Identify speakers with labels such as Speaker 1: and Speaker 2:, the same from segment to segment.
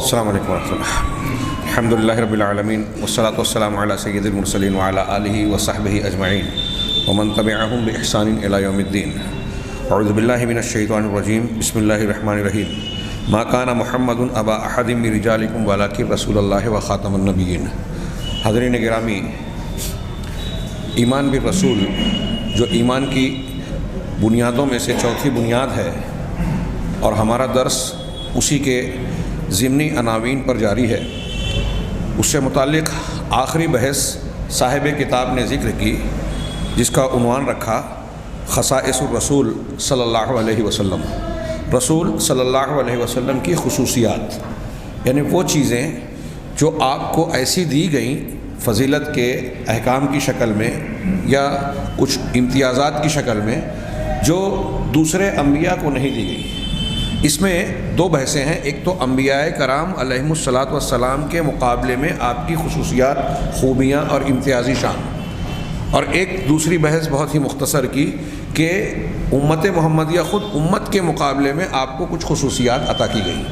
Speaker 1: السلام علیکم ورحمۃ اللہ. الحمد للہ رب العالمین والصلاۃ والسلام علی سید المرسلین وعلی آلہ وصحبہ اجمعین ومن تبعہم بإحسان الی یوم الدین. اعوذ باللہ من الشیطان الرجیم. بسم اللہ الرحمن الرحیم. ما کان محمد ابا احد من رجالکم ولکن رسول اللہ وخاتم النبیین. حاضرین گرامی، ایمان بالرسول جو ایمان کی بنیادوں میں سے چوتھی بنیاد ہے اور ہمارا درس اسی کے ضمنی عناوین پر جاری ہے، اس سے متعلق آخری بحث صاحب کتاب نے ذکر کی جس کا عنوان رکھا خصائص الرسول صلی اللہ علیہ وسلم. رسول صلی اللہ علیہ وسلم کی خصوصیات، یعنی وہ چیزیں جو آپ کو ایسی دی گئیں فضیلت کے احکام کی شکل میں یا کچھ امتیازات کی شکل میں جو دوسرے انبیاء کو نہیں دی گئی. اس میں دو بحثیں ہیں. ایک تو انبیاء کرام علیہم الصلاۃ والسلام کے مقابلے میں آپ کی خصوصیات، خوبیاں اور امتیازی شان، اور ایک دوسری بحث بہت ہی مختصر کی کہ امت محمدیہ خود امت کے مقابلے میں آپ کو کچھ خصوصیات عطا کی گئی.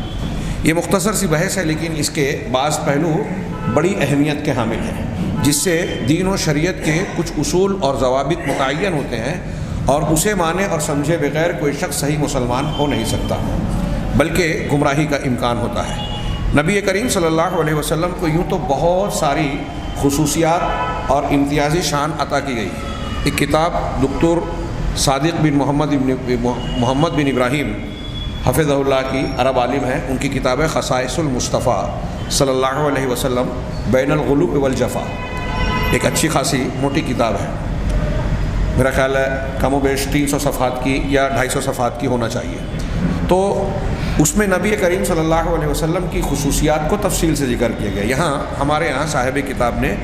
Speaker 1: یہ مختصر سی بحث ہے لیکن اس کے بعض پہلو بڑی اہمیت کے حامل ہیں جس سے دین و شریعت کے کچھ اصول اور ضوابط متعین ہوتے ہیں اور اسے مانے اور سمجھے بغیر کوئی شخص صحیح مسلمان ہو نہیں سکتا بلکہ گمراہی کا امکان ہوتا ہے. نبی کریم صلی اللہ علیہ وسلم کو یوں تو بہت ساری خصوصیات اور امتیازی شان عطا کی گئی. ایک کتاب دکتور صادق بن محمد بن ابراہیم حفظہ اللہ کی، عرب عالم ہیں، ان کی کتاب ہے خصائص المصطفیٰ صلی اللہ علیہ وسلم بین الغلو والجفا. ایک اچھی خاصی موٹی کتاب ہے، میرا خیال ہے کم و بیش 300 صفحات کی یا 250 صفحات کی ہونا چاہیے. تو اس میں نبی کریم صلی اللہ علیہ وسلم کی خصوصیات کو تفصیل سے ذکر کیا گیا. یہاں ہمارے یہاں صاحب کتاب نے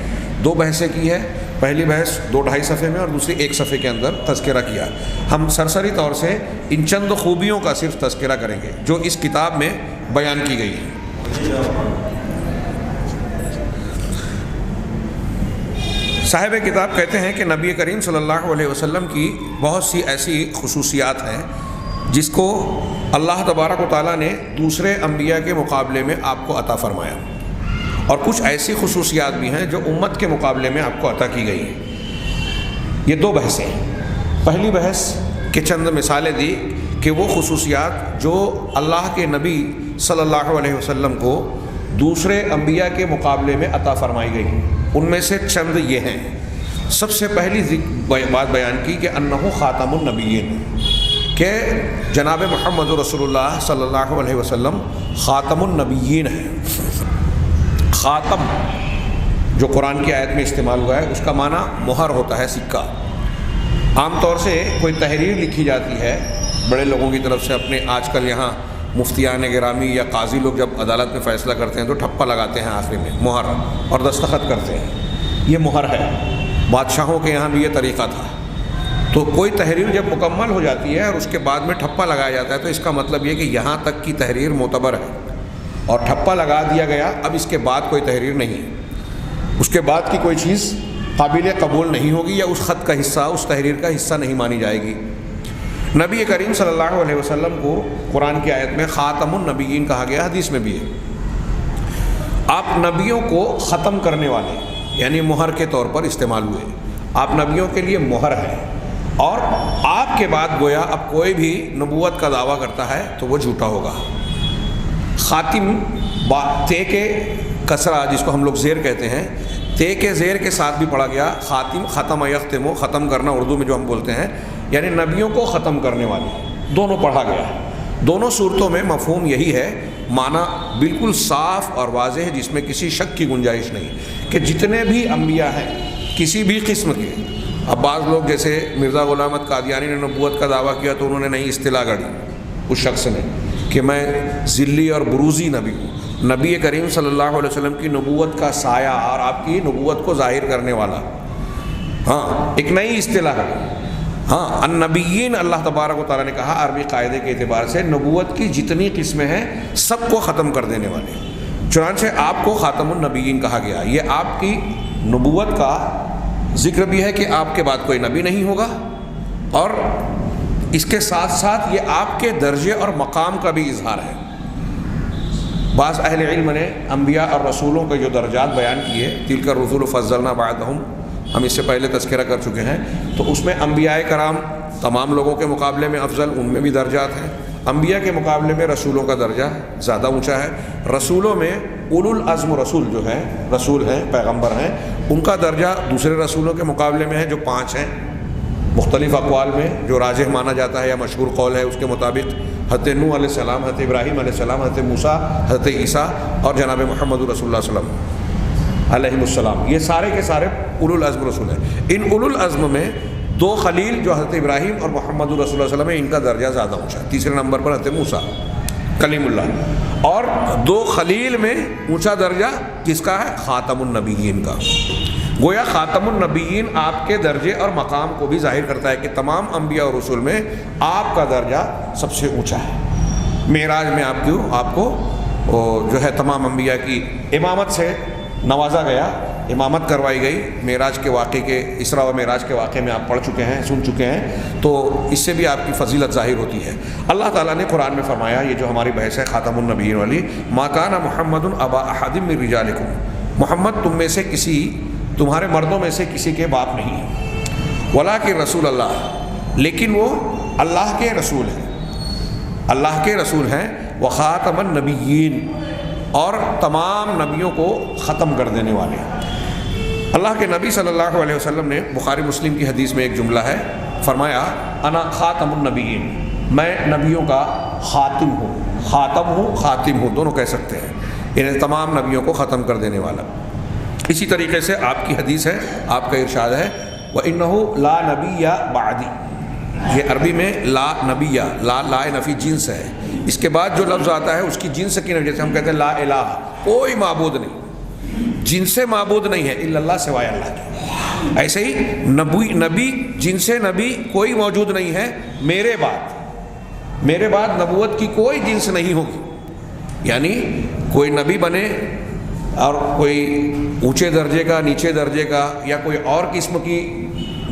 Speaker 1: دو بحثیں کی ہے. پہلی بحث 2-2.5 صفحے میں اور دوسری 1 صفحے کے اندر تذکرہ کیا. ہم سرسری طور سے ان چند خوبیوں کا صرف تذکرہ کریں گے جو اس کتاب میں بیان کی گئی ہیں. صاحب کتاب کہتے ہیں کہ نبی کریم صلی اللہ علیہ وسلم کی بہت سی ایسی خصوصیات ہیں جس کو اللہ تبارک و تعالیٰ نے دوسرے انبیاء کے مقابلے میں آپ کو عطا فرمایا، اور کچھ ایسی خصوصیات بھی ہیں جو امت کے مقابلے میں آپ کو عطا کی گئی ہیں. یہ دو بحثیں ہیں. پہلی بحث کے چند مثالیں دی کہ وہ خصوصیات جو اللہ کے نبی صلی اللہ علیہ وسلم کو دوسرے انبیاء کے مقابلے میں عطا فرمائی گئی ہیں. ان میں سے چند یہ ہیں. سب سے پہلی بات بیان کی کہ انہ خاتم النبیین، کہ جناب محمد رسول اللہ صلی اللہ علیہ وسلم خاتم النبیین ہیں. خاتم جو قرآن کی آیت میں استعمال ہوا ہے اس کا معنی مہر ہوتا ہے، سکہ. عام طور سے کوئی تحریر لکھی جاتی ہے بڑے لوگوں کی طرف سے، اپنے آج کل یہاں مفتیان گرامی یا قاضی لوگ جب عدالت میں فیصلہ کرتے ہیں تو ٹھپا لگاتے ہیں آخری میں مہر اور دستخط کرتے ہیں. یہ مہر ہے. بادشاہوں کے یہاں بھی یہ طریقہ تھا. تو کوئی تحریر جب مکمل ہو جاتی ہے اور اس کے بعد میں ٹھپا لگایا جاتا ہے تو اس کا مطلب یہ کہ یہاں تک کی تحریر معتبر ہے اور ٹھپا لگا دیا گیا، اب اس کے بعد کوئی تحریر نہیں، اس کے بعد کی کوئی چیز قابل قبول نہیں ہوگی یا اس خط کا حصہ، اس تحریر کا حصہ نہیں مانی جائے گی. نبی کریم صلی اللہ علیہ وسلم کو قرآن کی آیت میں خاتم النبیین کہا گیا، حدیث میں بھی ہے. آپ نبیوں کو ختم کرنے والے یعنی مہر کے طور پر استعمال ہوئے. آپ نبیوں کے لیے مہر ہیں، اور آپ کے بعد گویا اب کوئی بھی نبوت کا دعویٰ کرتا ہے تو وہ جھوٹا ہوگا. خاتم تے کے کسرہ جس کو ہم لوگ زیر کہتے ہیں، تے کے زیر کے ساتھ بھی پڑھا گیا. خاتم، ختم یختم، ختم کرنا اردو میں جو ہم بولتے ہیں، یعنی نبیوں کو ختم کرنے والے، دونوں پڑھا گیا. دونوں صورتوں میں مفہوم یہی ہے، معنی بالکل صاف اور واضح ہے جس میں کسی شک کی گنجائش نہیں کہ جتنے بھی انبیاء ہیں کسی بھی قسم کے. اب بعض لوگ جیسے مرزا غلام احمد قادیانی نے نبوت کا دعویٰ کیا تو انہوں نے نئی اصطلاح گڑھی اس شخص نے کہ میں ذلی اور بروزی نبی ہوں. نبی کریم صلی اللہ علیہ وسلم کی نبوت کا سایہ اور آپ کی نبوت کو ظاہر کرنے والا، ہاں ایک نئی اصطلاح ہے. ہاں النبیین، اللہ تبارک و تعالیٰ نے کہا عربی قاعدے کے اعتبار سے نبوت کی جتنی قسمیں ہیں سب کو ختم کر دینے والے. چنانچہ آپ کو خاتم النبیین کہا گیا. یہ آپ کی نبوت کا ذکر بھی ہے کہ آپ کے بعد کوئی نبی نہیں ہوگا، اور اس کے ساتھ ساتھ یہ آپ کے درجے اور مقام کا بھی اظہار ہے. بعض اہل علم نے انبیاء اور رسولوں کے جو درجات بیان کیے، تلک الرسل فضلنا بعضهم، ہم اس سے پہلے تذکرہ کر چکے ہیں، تو اس میں انبیاء کرام تمام لوگوں کے مقابلے میں افضل، ان میں بھی درجات ہیں۔ انبیاء کے مقابلے میں رسولوں کا درجہ زیادہ اونچا ہے۔ رسولوں میں اولو العزم رسول جو ہے، رسول ہیں، پیغمبر ہیں، ان کا درجہ دوسرے رسولوں کے مقابلے میں ہے جو 5 ہیں۔ مختلف اقوال میں جو راجح مانا جاتا ہے یا مشہور قول ہے، اس کے مطابق حضرت نوح علیہ السلام، حضرت ابراہیم علیہ السلام، حضرت موسیٰ، حضرت عیسیٰ اور جناب محمد رسول اللہ صلی اللہ علیہ وسلم علیہ السلام، یہ سارے کے سارے اولو العزم رسول ہیں۔ ان اولو العزم میں 2 خلیل جو حضرت ابراہیم اور محمد رسول اللہ صلی اللہ علیہ وسلم ہے، ان کا درجہ زیادہ اونچا ہے۔ تیسرے نمبر پر حضرت موسیٰ کلیم اللہ، اور 2 خلیل میں اونچا درجہ کس کا ہے؟ خاتم النبیین کا۔ گویا خاتم النبیین آپ کے درجے اور مقام کو بھی ظاہر کرتا ہے کہ تمام انبیاء اور رسول میں آپ کا درجہ سب سے اونچا ہے۔ معراج میں آپ کو جو ہے تمام انبیاء کی امامت سے نوازا گیا، امامت کروائی گئی۔ معراج کے واقعے کے، اسراء و معراج کے واقعے میں آپ پڑھ چکے ہیں، سن چکے ہیں، تو اس سے بھی آپ کی فضیلت ظاہر ہوتی ہے۔ اللہ تعالیٰ نے قرآن میں فرمایا، یہ جو ہماری بحث ہے خاتم النبیین والی، ما کان محمد ابا احد من رجالکم، محمد تم میں سے کسی، تمہارے مردوں میں سے کسی کے باپ نہیں ہے، ولکن رسول اللہ، لیکن وہ اللہ کے رسول ہیں، اللہ کے رسول ہیں، وخاتم النبیین، اور تمام نبیوں کو ختم کر دینے والے ہیں۔ اللہ کے نبی صلی اللہ علیہ وسلم نے بخاری مسلم کی حدیث میں ایک جملہ ہے، فرمایا انا خاتم النبیین، میں نبیوں کا خاتم ہوں، خاتم ہوں، خاتم ہوں، دونوں کہہ سکتے ہیں، یعنی تمام نبیوں کو ختم کر دینے والا۔ اسی طریقے سے آپ کی حدیث ہے، آپ کا ارشاد ہے وَإِنَّهُ لَا نَبِيَّ بَعْدِي، یہ عربی میں لا نبیہ، لا نفی جنس ہے، اس کے بعد جو لفظ آتا ہے اس کی جنس کی وجہ سے ہم کہتے ہیں لا الہ، کوئی معبود نہیں، جن سے معبود نہیں ہے الا اللہ، سوائے اللہ کے۔ ایسے ہی نبی جن سے نبی کوئی موجود نہیں ہے میرے بعد نبوت کی کوئی جنس نہیں ہوگی، یعنی کوئی نبی بنے اور کوئی اونچے درجے کا، نیچے درجے کا، یا کوئی اور قسم کی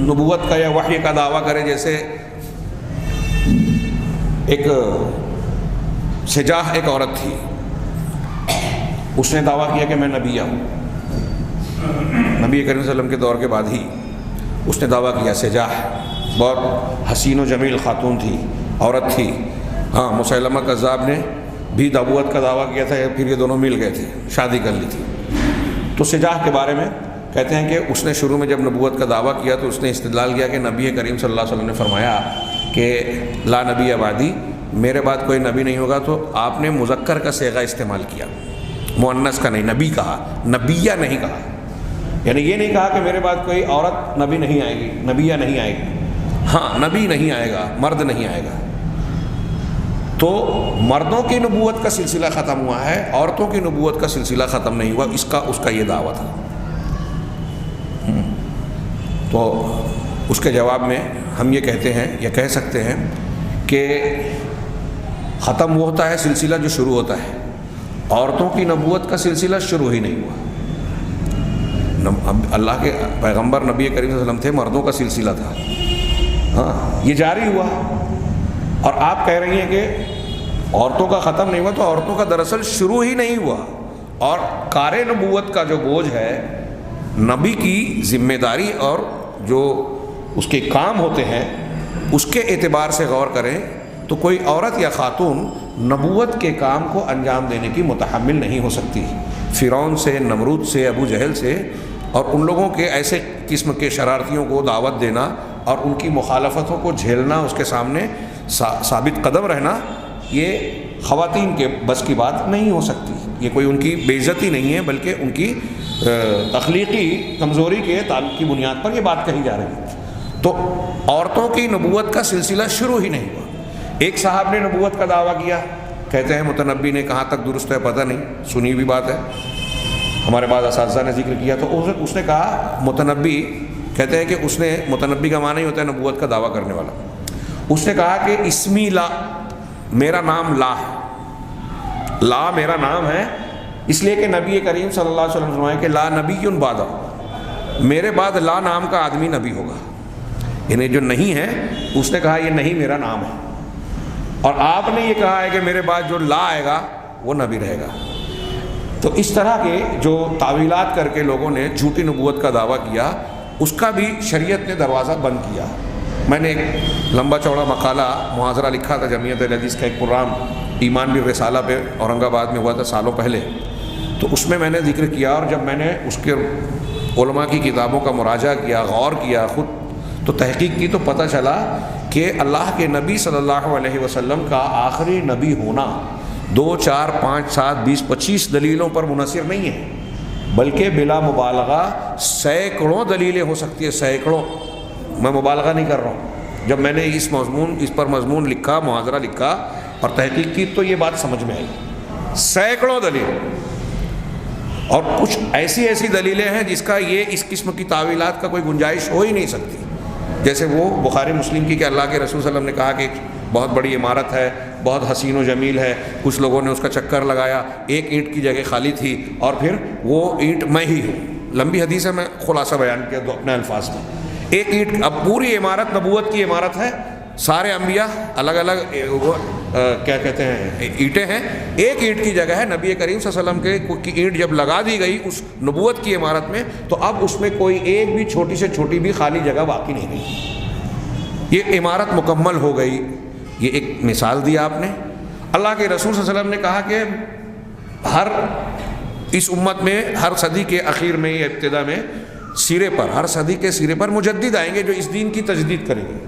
Speaker 1: نبوت کا یا وحی کا دعویٰ کرے، جیسے ایک سجاح ایک عورت تھی، اس نے دعویٰ کیا کہ میں نبی ہوں، نبی کریم صلی اللہ علیہ وسلم کے دور کے بعد ہی اس نے دعویٰ کیا۔ سجاح بہت حسین و جمیل خاتون تھی، عورت تھی، ہاں مسیلمہ کذاب نے بھی نبوت کا دعویٰ کیا تھا، پھر یہ دونوں مل گئے تھے، شادی کر لی تھی۔ تو سجاح کے بارے میں کہتے ہیں کہ اس نے شروع میں جب نبوت کا دعویٰ کیا تو اس نے استدلال کیا کہ نبی کریم صلی اللہ علیہ وسلم نے فرمایا کہ لا نبی بعدی، میرے بعد کوئی نبی نہیں ہوگا، تو آپ نے مذکر کا صیغہ استعمال کیا، مؤنث کا نہیں، نبی کہا، نبیہ نہیں کہا، یعنی یہ نہیں کہا کہ میرے بعد کوئی عورت نبی نہیں آئے گی، نبیہ نہیں آئے گی، ہاں نبی نہیں آئے گا، مرد نہیں آئے گا۔ تو مردوں کی نبوت کا سلسلہ ختم ہوا ہے، عورتوں کی نبوت کا سلسلہ ختم نہیں ہوا، اس کا یہ دعویٰ تھا۔ تو اس کے جواب میں ہم یہ کہتے ہیں یا کہہ سکتے ہیں کہ ختم وہ ہوتا ہے سلسلہ جو شروع ہوتا ہے، عورتوں کی نبوت کا سلسلہ شروع ہی نہیں ہوا۔ اللہ کے پیغمبر نبی کریم صلی اللہ علیہ وسلم تھے، مردوں کا سلسلہ تھا، ہاں یہ جاری ہوا، اور آپ کہہ رہی ہیں کہ عورتوں کا ختم نہیں ہوا، تو عورتوں کا دراصل شروع ہی نہیں ہوا۔ اور کار نبوت کا جو بوجھ ہے، نبی کی ذمہ داری اور جو اس کے کام ہوتے ہیں، اس کے اعتبار سے غور کریں تو کوئی عورت یا خاتون نبوت کے کام کو انجام دینے کی متحمل نہیں ہو سکتی۔ فرعون سے، نمرود سے، ابو جہل سے، اور ان لوگوں کے ایسے قسم کے شرارتیوں کو دعوت دینا اور ان کی مخالفتوں کو جھیلنا، اس کے سامنے ثابت قدم رہنا، یہ خواتین کے بس کی بات نہیں ہو سکتی۔ یہ کوئی ان کی بے عزتی نہیں ہے، بلکہ ان کی تخلیقی کمزوری کے تعلق کی بنیاد پر یہ بات کہی جا رہی ہے۔ تو عورتوں کی نبوت کا سلسلہ شروع ہی نہیں ہوا۔ ایک صاحب نے نبوت کا دعویٰ کیا، کہتے ہیں متنبی نے، کہاں تک درست ہے پتہ نہیں، سنی ہوئی بات ہے، ہمارے بعض اساتذہ نے ذکر کیا، تو اس نے کہا متنبی، کہتے ہیں کہ اس نے، متنبی کا معنی ہی ہوتا ہے نبوت کا دعویٰ کرنے والا، اس نے کہا کہ اسمی لا، میرا نام لا ہے، لا میرا نام ہے، اس لیے کہ نبی کریم صلی اللہ علیہ وسلم فرمائے کہ لا نبی بعد، میرے بعد لا نام کا آدمی نبی ہوگا، یعنی جو نہیں ہے، اس نے کہا یہ نہیں میرا نام ہے، اور آپ نے یہ کہا ہے کہ میرے بعد جو لا آئے گا وہ نبی رہے گا۔ تو اس طرح کے جو تعویلات کر کے لوگوں نے جھوٹی نبوت کا دعویٰ کیا، اس کا بھی شریعت نے دروازہ بند کیا۔ میں نے ایک لمبا چوڑا مقالہ محاضرہ لکھا تھا جمعیت اہل حدیث کا، ایک پروگرام ایمان بالرسالہ پہ اورنگ آباد میں ہوا تھا سالوں پہلے، تو اس میں نے ذکر کیا، اور جب میں نے اس کے علماء کی کتابوں کا مراجعہ کیا، غور کیا خود، تو تحقیق کی، تو پتہ چلا کہ اللہ کے نبی صلی اللہ علیہ وسلم کا آخری نبی ہونا 2 4 5 7 20 25 دلیلوں پر منحصر نہیں ہے، بلکہ بلا مبالغہ سینکڑوں دلیلیں ہو سکتی ہے، سینکڑوں، میں مبالغہ نہیں کر رہا ہوں۔ جب میں نے اس پر مضمون لکھا، محاضرہ لکھا اور تحقیق کی، تو یہ بات سمجھ میں آئی، سینکڑوں دلیل، اور کچھ ایسی دلیلیں ہیں جس کا یہ اس قسم کی تعویلات کا کوئی گنجائش ہو ہی نہیں سکتی، جیسے وہ بخاری مسلم کی کہ اللہ کے رسول صلی اللہ علیہ وسلم نے کہا کہ بہت بڑی عمارت ہے، بہت حسین و جمیل ہے، کچھ لوگوں نے اس کا چکر لگایا، ایک اینٹ کی جگہ خالی تھی، اور پھر وہ اینٹ میں ہی ہوں۔ لمبی حدیث ہے، میں خلاصہ بیان کیا دو اپنے الفاظ میں۔ ایک اینٹ، اب پوری عمارت نبوت کی عمارت ہے، سارے انبیاء الگ الگ کیا کہتے ہیں اینٹیں ہیں، ایک اینٹ کی جگہ ہے نبی کریم صلی اللہ علیہ وسلم کی اینٹ جب لگا دی گئی اس نبوت کی عمارت میں، تو اب اس میں کوئی ایک بھی چھوٹی سے چھوٹی بھی خالی جگہ باقی نہیں رہی، یہ عمارت مکمل ہو گئی۔ یہ ایک مثال دیا آپ نے۔ اللہ کے رسول صلی اللہ علیہ وسلم نے کہا کہ اس امت میں ہر صدی کے اخیر میں یا ابتدا میں سرے پر، ہر صدی کے سرے پر مجدد آئیں گے جو اس دین کی تجدید کریں گے،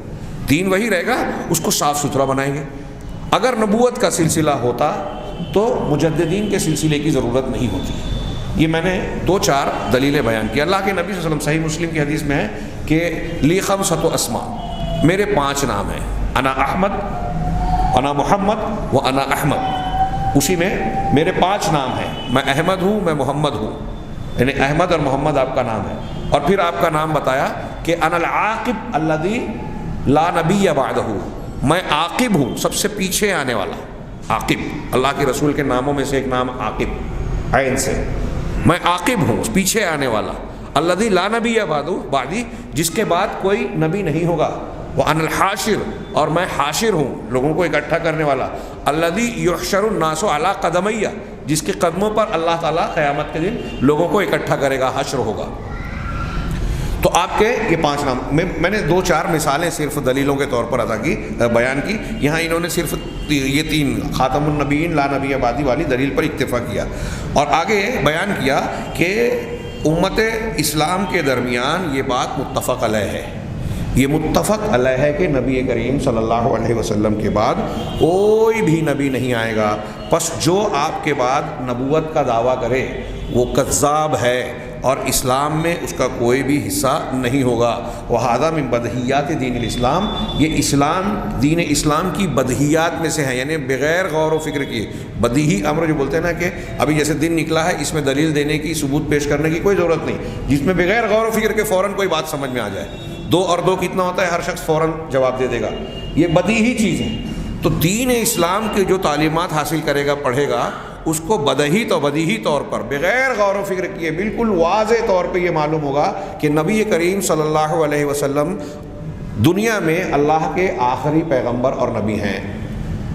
Speaker 1: دین وہی رہے گا، اس کو صاف ستھرا بنائیں گے۔ اگر نبوت کا سلسلہ ہوتا تو مجددین کے سلسلے کی ضرورت نہیں ہوتی۔ یہ میں نے 2 4 دلیلیں بیان کی۔ اللہ کے نبی صلی اللہ علیہ وسلم صحیح مسلم کی حدیث میں ہے کہ لی خمسۃ اسماء، میرے 5 نام ہیں، انا احمد، انا محمد و انا احمد، اسی میں میرے 5 نام ہیں، میں احمد ہوں، میں محمد ہوں، یعنی احمد اور محمد آپ کا نام ہے، اور پھر آپ کا نام بتایا کہ انا العاقب الذی لا نبی بعدہ، میں عاقب ہوں، سب سے پیچھے آنے والا۔ عاقب اللہ کے رسول کے ناموں میں سے ایک نام عاقب، عین سے، میں عاقب ہوں، پیچھے آنے والا، الذی لا نبی بعدی، جس کے بعد کوئی نبی نہیں ہوگا، وَأَنَا الْحَاشِرُ، اور میں حاشر ہوں، لوگوں کو اکٹھا کرنے والا، الَّذِي يُحْشَرُ النَّاسُ عَلَىٰ قَدَمَيَّ، جس کے قدموں پر اللہ تعالیٰ قیامت کے دن لوگوں کو اکٹھا کرے گا، حشر ہوگا۔ تو آپ کے یہ 5 نام، میں نے 2 4 مثالیں صرف دلیلوں کے طور پر بیان کی، یہاں انہوں نے صرف یہ 3 خاتم النبیین لا نبی بعدی والی دلیل پر اکتفا کیا، اور آگے بیان کیا کہ امت اسلام کے درمیان یہ بات متفق علیہ ہے، یہ متفق علیہ ہے کہ نبی کریم صلی اللہ علیہ وسلم کے بعد کوئی بھی نبی نہیں آئے گا، پس جو آپ کے بعد نبوت کا دعویٰ کرے وہ کذاب ہے، اور اسلام میں اس کا کوئی بھی حصہ نہیں ہوگا۔ وَهَذَا مِن بَدْهِيَّاتِ دین الاسلام، یہ اسلام دین اسلام کی بدہیات میں سے ہے، یعنی بغیر غور و فکر کیے، بدیہی امر جو بولتے ہیں نا کہ ابھی جیسے دن نکلا ہے، اس میں دلیل دینے کی، ثبوت پیش کرنے کی کوئی ضرورت نہیں، جس میں بغیر غور و فکر کے فوراً کوئی بات سمجھ میں آ جائے، 2 اور 2 کتنا ہوتا ہے، ہر شخص فوراً جواب دے دے گا، یہ بدیہی چیز ہے۔ تو دین اسلام کی جو تعلیمات حاصل کرے گا، پڑھے گا، اس کو بدیہی طور پر بغیر غور و فکر کیے بالکل واضح طور پہ یہ معلوم ہوگا کہ نبی کریم صلی اللہ علیہ وسلم دنیا میں اللہ کے آخری پیغمبر اور نبی ہیں۔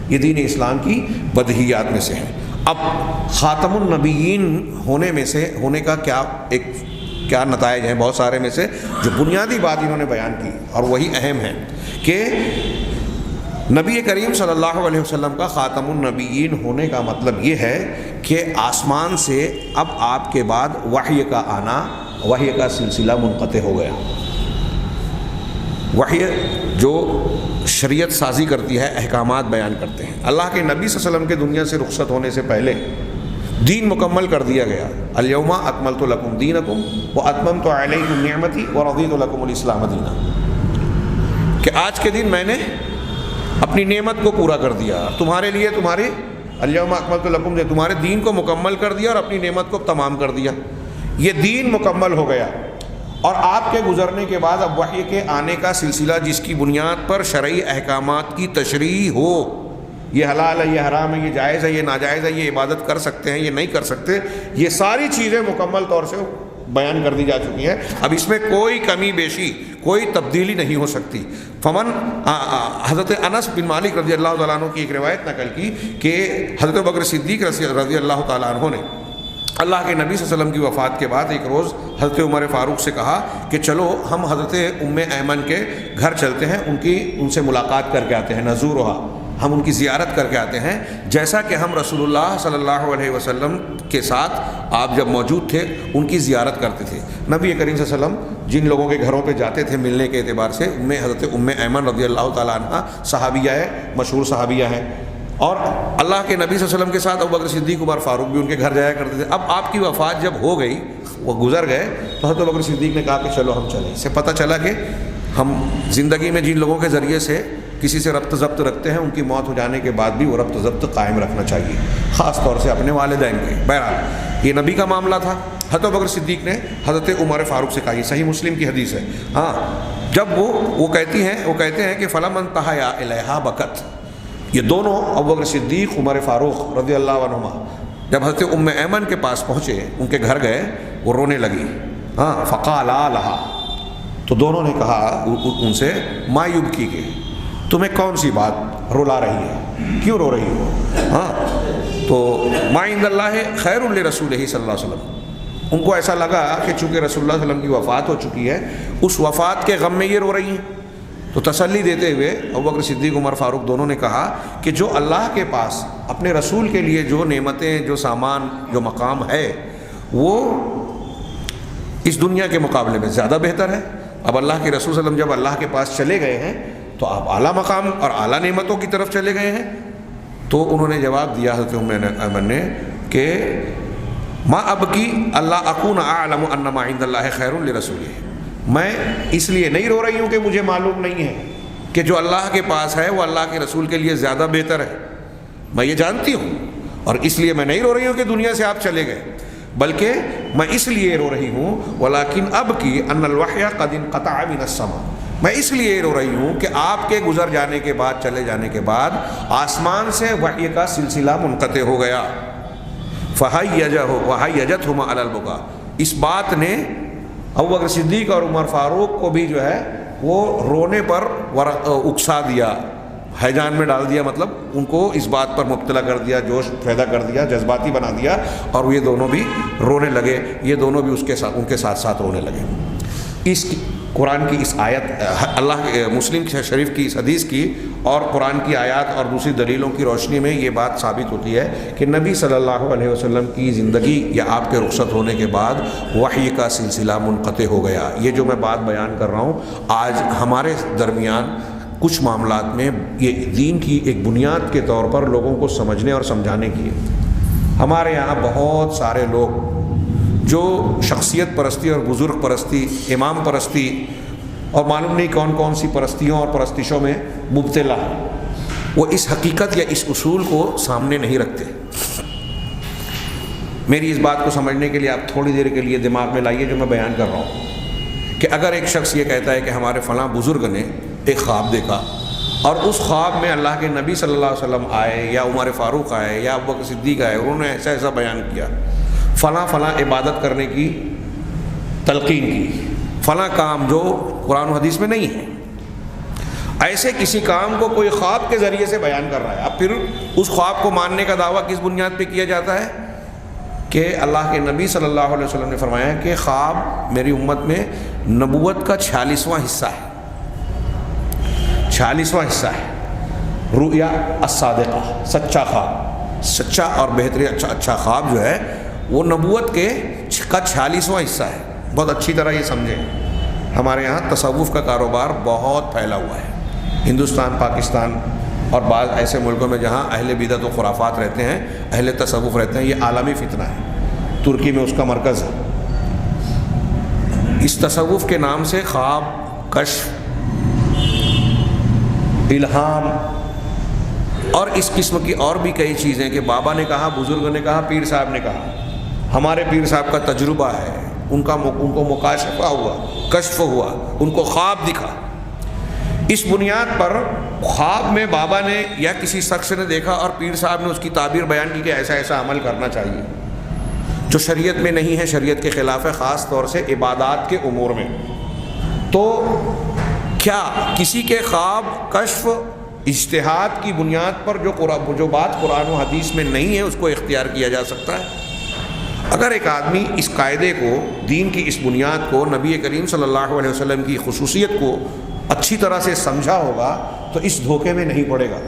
Speaker 1: یہ دین اسلام کی بدیہیات میں سے ہے۔ اب خاتم النبیین ہونے کا کیا نتائج ہیں، بہت سارے میں سے جو بنیادی بات انہوں نے بیان کی، اور وہی اہم ہے کہ نبی کریم صلی اللہ علیہ وسلم کا خاتم النبیین ہونے کا مطلب یہ ہے کہ آسمان سے اب آپ کے بعد وحی کا آنا، وحی کا سلسلہ منقطع ہو گیا۔ وحی جو شریعت سازی کرتی ہے، احکامات بیان کرتے ہیں، اللہ کے نبی صلی اللہ علیہ وسلم کے دنیا سے رخصت ہونے سے پہلے دین مکمل کر دیا گیا۔ الیوم اکملت لکم دینکم واتممت علیکم نعمتی ورضیت لکم الاسلام دینا، کہ آج کے دن میں نے اپنی نعمت کو پورا کر دیا، تمہارے لیے تمہاری الیوم اکملت لکم، تمہارے دین کو مکمل کر دیا اور اپنی نعمت کو تمام کر دیا، یہ دین مکمل ہو گیا۔ اور آپ کے گزرنے کے بعد اب وحی کے آنے کا سلسلہ، جس کی بنیاد پر شرعی احکامات کی تشریح ہو، یہ حلال ہے، یہ حرام ہے، یہ جائز ہے، یہ ناجائز ہے، یہ عبادت کر سکتے ہیں، یہ نہیں کر سکتے، یہ ساری چیزیں مکمل طور سے بیان کر دی جا چکی ہیں۔ اب اس میں کوئی کمی بیشی، کوئی تبدیلی نہیں ہو سکتی۔ حضرت انس بن مالک رضی اللہ تعالیٰ عنہ کی ایک روایت نقل کی کہ حضرت بکر صدیق رضی اللہ تعالیٰ عنہ نے اللہ کے نبی صلی اللہ علیہ وسلم کی وفات کے بعد ایک روز حضرت عمر فاروق سے کہا کہ چلو ہم حضرت ام ایمن کے گھر چلتے ہیں، ان سے ملاقات کر کے آتے ہیں، نزورہا، ہم ان کی زیارت کر کے آتے ہیں، جیسا کہ ہم رسول اللہ صلی اللہ علیہ وسلم کے ساتھ آپ جب موجود تھے ان کی زیارت کرتے تھے۔ نبی کریم صلی اللہ علیہ وسلم جن لوگوں کے گھروں پہ جاتے تھے ملنے کے اعتبار سے، حضرت ام ایمن رضی اللہ تعالیٰ عنہ صحابیہ ہے، مشہور صحابیہ ہیں، اور اللہ کے نبی صلی اللہ علیہ وسلم کے ساتھ ابوبکر صدیق، عمر فاروق بھی ان کے گھر جایا کرتے تھے۔ اب آپ کی وفات جب ہو گئی، وہ گزر گئے، تو حضرت ابوبکر صدیق نے کہا کہ چلو ہم چلیں۔ اس سے پتہ چلا کہ ہم زندگی میں جن لوگوں کے ذریعے سے کسی سے ربط ضبط رکھتے ہیں، ان کی موت ہو جانے کے بعد بھی وہ ربط ضبط قائم رکھنا چاہیے، خاص طور سے اپنے والدین کے۔ بہرحال یہ نبی کا معاملہ تھا۔ حضرت ابوبکر صدیق نے حضرت عمر فاروق سے کہا، یہ صحیح مسلم کی حدیث ہے، ہاں، جب وہ کہتے ہیں کہ فلما انتہا الیہا بکت، یہ دونوں ابوبکر صدیق، عمر فاروق رضی اللہ عنہما جب حضرت ام ایمن کے پاس پہنچے، ان کے گھر گئے، وہ رونے لگی، ہاں، فقالا لہا، تو دونوں نے کہا ان سے، ما یبکی کے، تمہیں کون سی بات رلا رہی ہے، کیوں رو رہی ہو؟ ہاں، تو ما عند اللہ خیر لرسولہ صلی اللہ علیہ وسلم، ان کو ایسا لگا کہ چونکہ رسول اللہ صلی اللہ علیہ وسلم کی وفات ہو چکی ہے، اس وفات کے غم میں یہ رو رہی ہیں۔ تو تسلی دیتے ہوئے ابوبکر صدیق، عمر فاروق دونوں نے کہا کہ جو اللہ کے پاس اپنے رسول کے لیے جو نعمتیں، جو سامان، جو مقام ہے، وہ اس دنیا کے مقابلے میں زیادہ بہتر ہے۔ اب اللہ کے رسول صلی اللہ علیہ وسلم جب اللہ کے پاس چلے گئے ہیں تو آپ اعلیٰ مقام اور اعلیٰ نعمتوں کی طرف چلے گئے ہیں۔ تو انہوں نے جواب دیا حضرت ام ایمن نے کہ ما ابکی اللہ اکون اعلم ان ما عند اللہ خیر لرسولہ، میں اس لیے نہیں رو رہی ہوں کہ مجھے معلوم نہیں ہے کہ جو اللہ کے پاس ہے وہ اللہ کے رسول کے لیے زیادہ بہتر ہے، میں یہ جانتی ہوں، اور اس لیے میں نہیں رو رہی ہوں کہ دنیا سے آپ چلے گئے، بلکہ میں اس لیے رو رہی ہوں ولیکن ابکی ان الوحی قد انقطع من السماء، میں اس لیے رو رہی ہوں کہ آپ کے گزر جانے کے بعد، چلے جانے کے بعد آسمان سے وحی کا سلسلہ منقطع ہو گیا۔ وحیجتہما علی البکا، اس بات نے ابوبکر صدیق اور عمر فاروق کو بھی جو ہے وہ رونے پر اکسا دیا، ہیجان میں ڈال دیا، مطلب ان کو اس بات پر مبتلا کر دیا، جوش پیدا کر دیا، جذباتی بنا دیا، اور یہ دونوں بھی رونے لگے، یہ دونوں بھی ان کے ساتھ ساتھ رونے لگے۔ اس قرآن کی اس آیت، اللہ مسلم شریف کی اس حدیث کی اور قرآن کی آیات اور دوسری دلیلوں کی روشنی میں یہ بات ثابت ہوتی ہے کہ نبی صلی اللہ علیہ وسلم کی زندگی یا آپ کے رخصت ہونے کے بعد وحی کا سلسلہ منقطع ہو گیا۔ یہ جو میں بات بیان کر رہا ہوں، آج ہمارے درمیان کچھ معاملات میں یہ دین کی ایک بنیاد کے طور پر لوگوں کو سمجھنے اور سمجھانے کی ہے۔ ہمارے یہاں بہت سارے لوگ جو شخصیت پرستی اور بزرگ پرستی، امام پرستی اور معلوم نہیں کون کون سی پرستیوں اور پرستشوں میں مبتلا ہیں، وہ اس حقیقت یا اس اصول کو سامنے نہیں رکھتے۔ میری اس بات کو سمجھنے کے لیے آپ تھوڑی دیر کے لیے دماغ میں لائیے جو میں بیان کر رہا ہوں، کہ اگر ایک شخص یہ کہتا ہے کہ ہمارے فلاں بزرگ نے ایک خواب دیکھا اور اس خواب میں اللہ کے نبی صلی اللہ علیہ وسلم آئے یا عمر فاروق آئے یا ابوبکر صدیق آئے، انہوں نے ایسا ایسا بیان کیا، فلاں فلاں عبادت کرنے کی تلقین کی، فلاں کام جو قرآن و حدیث میں نہیں ہے، ایسے کسی کام کو کوئی خواب کے ذریعے سے بیان کر رہا ہے، اب پھر اس خواب کو ماننے کا دعویٰ کس بنیاد پہ کیا جاتا ہے؟ کہ اللہ کے نبی صلی اللہ علیہ وسلم نے فرمایا کہ خواب میری امت میں نبوت کا 46واں حصہ ہے، 46واں حصہ ہے، رؤیا الصادقہ، سچا خواب، سچا اور بہترین اچھا خواب جو ہے وہ نبوت کا 46واں حصہ ہے۔ بہت اچھی طرح یہ سمجھیں، ہمارے یہاں تصوف کا کاروبار بہت پھیلا ہوا ہے، ہندوستان، پاکستان اور بعض ایسے ملکوں میں جہاں اہل بدعت و خرافات رہتے ہیں، اہل تصوف رہتے ہیں، یہ عالمی فتنہ ہے، ترکی میں اس کا مرکز ہے۔ اس تصوف کے نام سے خواب، کشف، الہام اور اس قسم کی اور بھی کئی چیزیں کہ بابا نے کہا، بزرگ نے کہا، پیر صاحب نے کہا، ہمارے پیر صاحب کا تجربہ ہے، ان کو مکاشفہ ہوا، کشف ہوا، ان کو خواب دکھا، اس بنیاد پر خواب میں بابا نے یا کسی شخص نے دیکھا اور پیر صاحب نے اس کی تعبیر بیان کی کہ ایسا ایسا عمل کرنا چاہیے، جو شریعت میں نہیں ہے، شریعت کے خلاف ہے، خاص طور سے عبادات کے امور میں۔ تو کیا کسی کے خواب، کشف، اجتہاد کی بنیاد پر جو بات قرآن و حدیث میں نہیں ہے اس کو اختیار کیا جا سکتا ہے؟ اگر ایک آدمی اس قاعدے کو، دین کی اس بنیاد کو، نبی کریم صلی اللہ علیہ وسلم کی خصوصیت کو اچھی طرح سے سمجھا ہوگا تو اس دھوکے میں نہیں پڑے گا۔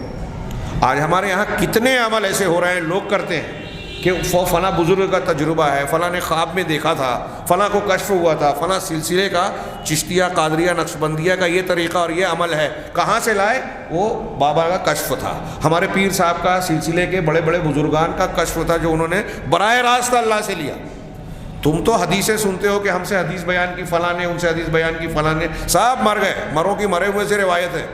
Speaker 1: آج ہمارے یہاں کتنے عمل ایسے ہو رہے ہیں، لوگ کرتے ہیں کہ فلاں بزرگ کا تجربہ ہے، فلاں نے خواب میں دیکھا تھا، فلاں کو کشف ہوا تھا، فلاں سلسلے کا، چشتیہ، قادریہ، نقشبندیہ کا یہ طریقہ اور یہ عمل ہے، کہاں سے لائے؟ وہ بابا کا کشف تھا، ہمارے پیر صاحب کا، سلسلے کے بڑے بڑے بزرگان کا کشف تھا جو انہوں نے براہ راست اللہ سے لیا۔ تم تو حدیثیں سنتے ہو کہ ہم سے حدیث بیان کی فلاں نے، ان سے حدیث بیان کی فلاں نے، سب مر گئے، مروں کی مرے ہوئے سے روایت ہے۔